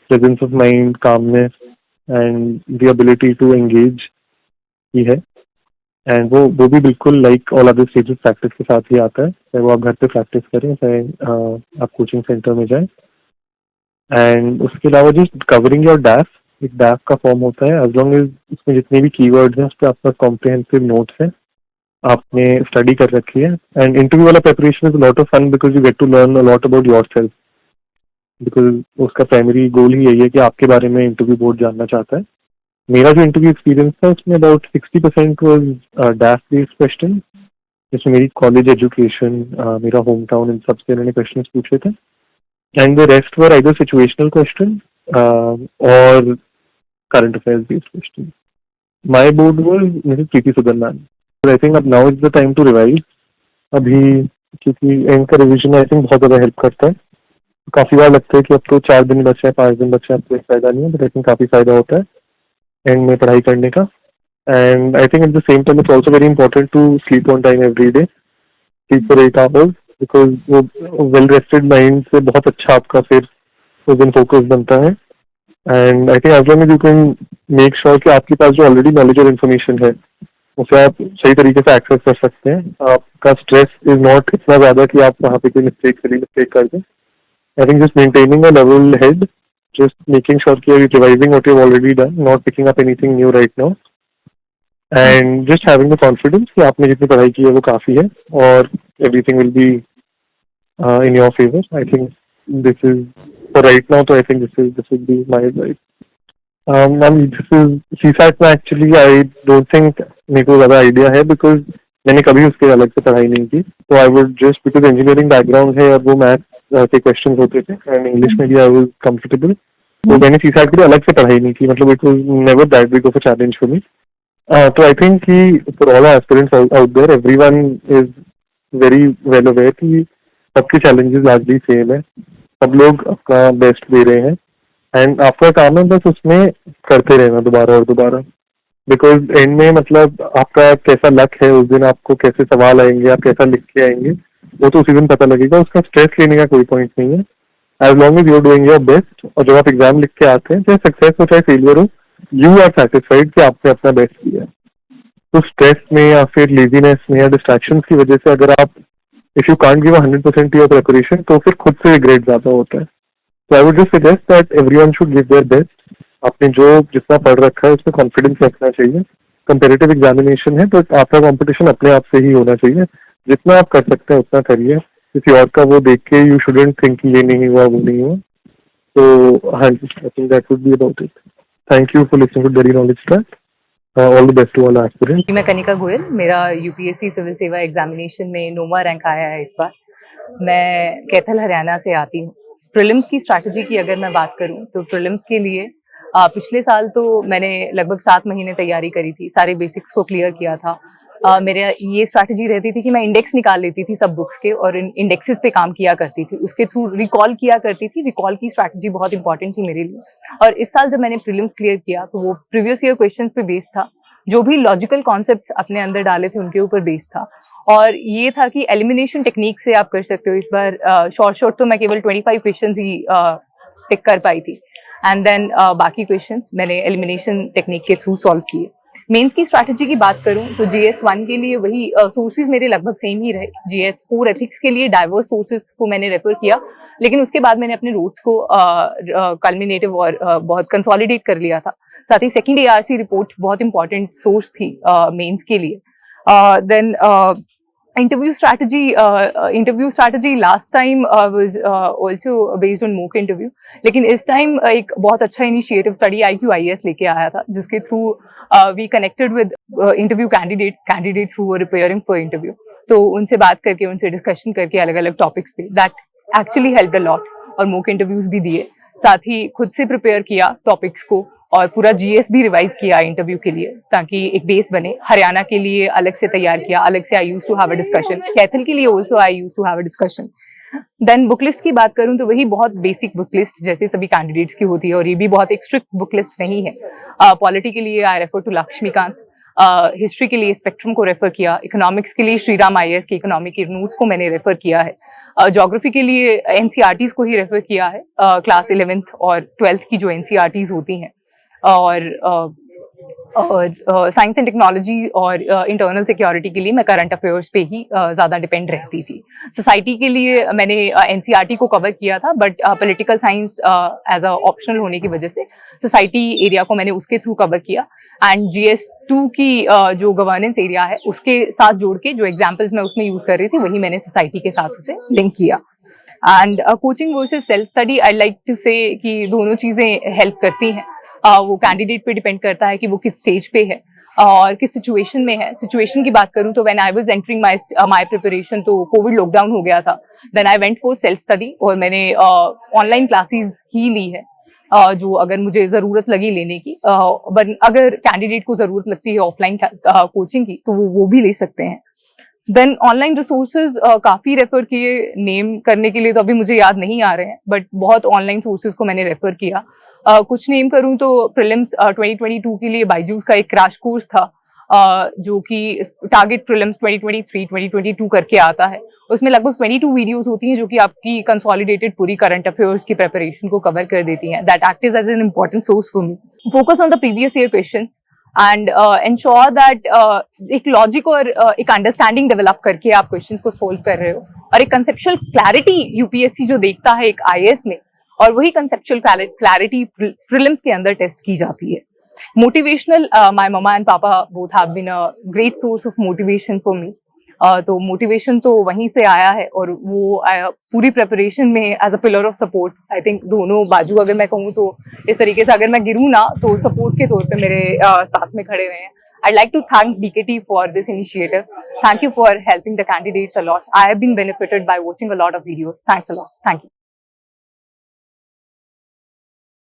presence of mind, calmness, and the ability to engage ही है. And वो भी बिल्कुल like all other stages practice के साथ ही आता है. चाहे वो आप घर पे प्रैक्टिस करें, चाहे आप कोचिंग सेंटर में जाएं. एंड उसके अलावा जस्ट कवरिंग योर डैफ, एक डैफ का फॉर्म होता है. एज लॉन्ग एज उसमें जितने भी कीवर्ड्स हैं उस पर आपका कॉम्प्रिहेंसिव नोट्स है, आपने स्टडी कर रखी है. एंड इंटरव्यू वाला preparation is a lot of fun because you get to learn a lot about yourself. Because उसका प्राइमरी गोल ही यही है कि आपके बारे में इंटरव्यू बोर्ड जानना चाहता है. मेरा जो इंटरव्यू एक्सपीरियंस था उसमें about 60% was DAF based question, जिसमें मेरी कॉलेज एजुकेशन, मेरा होम टाउन, इन सब से उन्होंने क्वेश्चन पूछे थे. And the rest were either situational question or current affairs based question. My board was मेरी Preeti Sudan ma'am. I think अब now is the time to revise अभी, क्योंकि इनका रिविजन आई थिंक बहुत ज़्यादा हेल्प करता है. काफ़ी बार लगता है कि अब तो 4 दिन बचे हैं, 5 दिन बचे हैं, अब कोई फायदा नहीं है. बट आई थिंक काफ़ी फायदा होता है एंड में पढ़ाई करने का. And I think at the same time it's also very important to sleep on time every day. Sleep for 8 hours, because वो वेल रेस्टेड माइंड से बहुत अच्छा आपका फिर उस दिन फोकस बनता है. And I think as long as you can make sure कि आपके पास जो ऑलरेडी नॉलेज और इन्फॉर्मेशन है उसे आप सही तरीके से एक्सेस कर सकते हैं. आपका स्ट्रेस इज नॉट इतना ज़्यादा कि आप वहाँ पे कोई मिस्टेक कर दें. I think just maintaining a level head, just making sure that you're revising what you've already done, not picking up anything new right now, and just having the confidence कि आपने जितनी पढ़ाई की है वो काफ़ी है और everything will be in your favor. I think this is for right now. So I think this will be my advice. And this is CSAT में actually I don't think मेरे को ज़्यादा idea है because मैंने कभी उसके अलग से पढ़ाई नहीं की. So I would just, because engineering background है और वो मैथ के क्वेश्चन होते थे एंड इंग्लिश में भी आई वाज कंफर्टेबल. तो मैंने सीसैट के लिए अलग से पढ़ाई नहीं की. मतलब it was never that big of a challenge for me. तो आई थिंक कि for all aspirants out there, everyone is very well aware कि सबके चैलेंजेस लार्जली सेम है. सब लोग अपना बेस्ट दे रहे हैं एंड आपका काम है बस उसमें करते रहना दोबारा और दोबारा. बिकॉज एंड में मतलब आपका कैसा लक है उस दिन, आपको कैसे सवाल आएंगे, आप कैसा लिख के आएंगे, वो तो उसी दिन पता लगेगा. उसका स्ट्रेस लेने का कोई पॉइंट नहीं है. As long as you are doing your best, और जब आप एग्जाम लिख के आते हैं, चाहे सक्सेस हो चाहे फेलियर हो, यू आर सेटिस्फाइड कि आपने अपना बेस्ट किया. तो स्ट्रेस में या फिर लेजीनेस में या डिस्ट्रैक्शन की वजह से अगर आप if you can't give 100% your preparation तो फिर खुद से रिग्रेट ज्यादा होता है. तो I would just suggest that everyone should give their best. आपने जो जितना पढ़ रखा है उसमें कॉन्फिडेंस रखना चाहिए. कंपेरेटिव एग्जामिनेशन है तो आपका कॉम्पिटिशन अपने आप से ही होना चाहिए. जितना आप कर सकते हैं उतना करिए. किसी और का वो देख के यू शुडंट थिंक ये नहीं हुआ वो नहीं हुआ. तो हाँ जी, I think that would be about it. Thank you for listening to daily knowledge track. All the best to all aspirants. मैं कनिका गोयल, मेरा यूपीएससी सिविल सेवा एग्जामिनेशन में 9वां रैंक आया है इस बार. मैं कैथल हरियाणा से आती हूँ. प्रीलिम्स की स्ट्रैटेजी की अगर मैं बात करूँ तो प्रीलिम्स के लिए पिछले साल तो मैंने लगभग 7 महीने तैयारी करी थी, सारे बेसिक्स को क्लियर किया था. मेरे ये स्ट्रैटेजी रहती थी कि मैं इंडेक्स निकाल लेती थी सब बुक्स के और इंडेक्सेस पे काम किया करती थी, उसके थ्रू रिकॉल किया करती थी. रिकॉल की स्ट्रैटेजी बहुत इंपॉर्टेंट थी मेरे लिए. और इस साल जब मैंने प्रीलिम्स क्लियर किया तो वो प्रीवियस ईयर क्वेश्चंस पे बेस्ड था. जो भी लॉजिकल कॉन्सेप्ट्स अपने अंदर डाले थे उनके ऊपर बेस्ड था. और ये था कि एलिमिनेशन टेक्निक से आप कर सकते हो. इस बार शॉर्ट तो मैं केवल 25 क्वेश्चन ही टिक कर पाई थी एंड देन बाकी क्वेश्चंस मैंने एलिमिनेशन टेक्निक के थ्रू सॉल्व किए. मेंस की स्ट्रैटेजी की बात करूं तो GS 1 के लिए वही सोर्सेज मेरे लगभग सेम ही रहे। GS 4 एथिक्स के लिए डाइवर्स सोर्सेज को मैंने रेफर किया, लेकिन उसके बाद मैंने अपने नोट्स को कल्मिनेटिव और बहुत कंसोलिडेट कर लिया था। साथ ही सेकंड ARC रिपोर्ट बहुत इंपॉर्टेंट सोर्स थी मेंस के लिए। Then interview strategy last time was also based on mock interview, लेकिन इस टाइम एक बहुत अच्छा इनिशिएटिव स्टडी IQIS लेके आया था, जिसके through we connected with interview candidates who were preparing for interview। तो उनसे बात करके, उनसे डिस्कशन करके अलग अलग टॉपिक्स पे, that actually helped a lot। और mock interviews भी दिए, साथ ही खुद से प्रिपेयर किया टॉपिक्स को और पूरा GS भी रिवाइज किया इंटरव्यू के लिए, ताकि एक बेस बने। हरियाणा के लिए अलग से तैयार किया, अलग से I used to have a discussion. कैथल के लिए also I used to have a discussion. Then book list की बात करूं तो वही बहुत बेसिक बुक लिस्ट जैसे सभी कैंडिडेट्स की होती है, और ये भी बहुत एक स्ट्रिक्ट बुक लिस्ट नहीं है। पॉलिटी के लिए I refer to Laxmikanth, history के लिए स्पेक्ट्रम को रेफर किया, इकोनॉमिक्स के लिए श्रीराम IAS के इकोनॉमिक के नोट्स को मैंने रेफर किया है, ज्योग्राफी के लिए NCERTs को ही रेफर किया है, क्लास 11th और 12th की जो NCERTs होती हैं, और साइंस एंड टेक्नोलॉजी और इंटरनल सिक्योरिटी के लिए मैं करंट अफेयर्स पे ही ज़्यादा डिपेंड रहती थी। सोसाइटी के लिए मैंने NCERT को कवर किया था, but political science as a optional होने की वजह से सोसाइटी एरिया को मैंने उसके थ्रू कवर किया। एंड GS 2 की जो गवर्नेंस एरिया है उसके साथ जोड़ के जो एग्जाम्पल्स मैं उसमें यूज कर रही थी, वही मैंने सोसाइटी के साथ उसे लिंक किया। And coaching versus self study, I like to say कि दोनों चीज़ें हेल्प करती हैं। वो कैंडिडेट पे डिपेंड करता है कि वो किस स्टेज पे है और किस सिचुएशन में है। सिचुएशन की बात करूं तो when I was entering my preparation, तो कोविड लॉकडाउन हो गया था। Then I went for self study और मैंने ऑनलाइन क्लासेस ही ली है, जो अगर मुझे जरूरत लगी लेने की। बट अगर कैंडिडेट को जरूरत लगती है ऑफलाइन कोचिंग की, तो वो भी ले सकते हैं। देन ऑनलाइन रिसोर्सेज काफी रेफर किए, नेम करने के लिए तो अभी मुझे याद नहीं आ रहे हैं, बट बहुत ऑनलाइन सोर्सेज को मैंने रेफर किया। कुछ नेम करूं तो प्रीलिम्स 2022 के लिए बायजूस का एक क्रैश कोर्स था, जो कि टारगेट प्रीलिम्स 2023-2022 करके आता है। उसमें लगभग 22 वीडियोस होती हैं, जो कि आपकी कंसोलिडेटेड पूरी करंट अफेयर्स की प्रिपरेशन को कवर कर देती हैं। That act is as an important source for me. Focus on the previous year questions and ensure that एक लॉजिक और एक अंडरस्टैंडिंग डेवलप करके आप क्वेश्चंस को सोल्व कर रहे हो, और एक कंसेप्चुअल क्लैरिटी UPSC जो देखता है एक IAS में, और वही कंसेप्चुअल क्लैरिटी प्रीलिम्स के अंदर टेस्ट की जाती है। Motivational, my mama and papa both have been a great source of motivation for me. तो मोटिवेशन तो वहीं से आया है, और वो पूरी प्रिपरेशन में as a pillar of support, I think दोनों बाजू अगर मैं कहूँ तो इस तरीके से, अगर मैं गिरूँ ना तो सपोर्ट के तौर पे मेरे साथ में खड़े रहे हैं। I'd like to thank DKT for this initiative. Thank you for helping the candidates a lot. I have been benefited by watching a lot of videos. Thanks a lot. Thank you.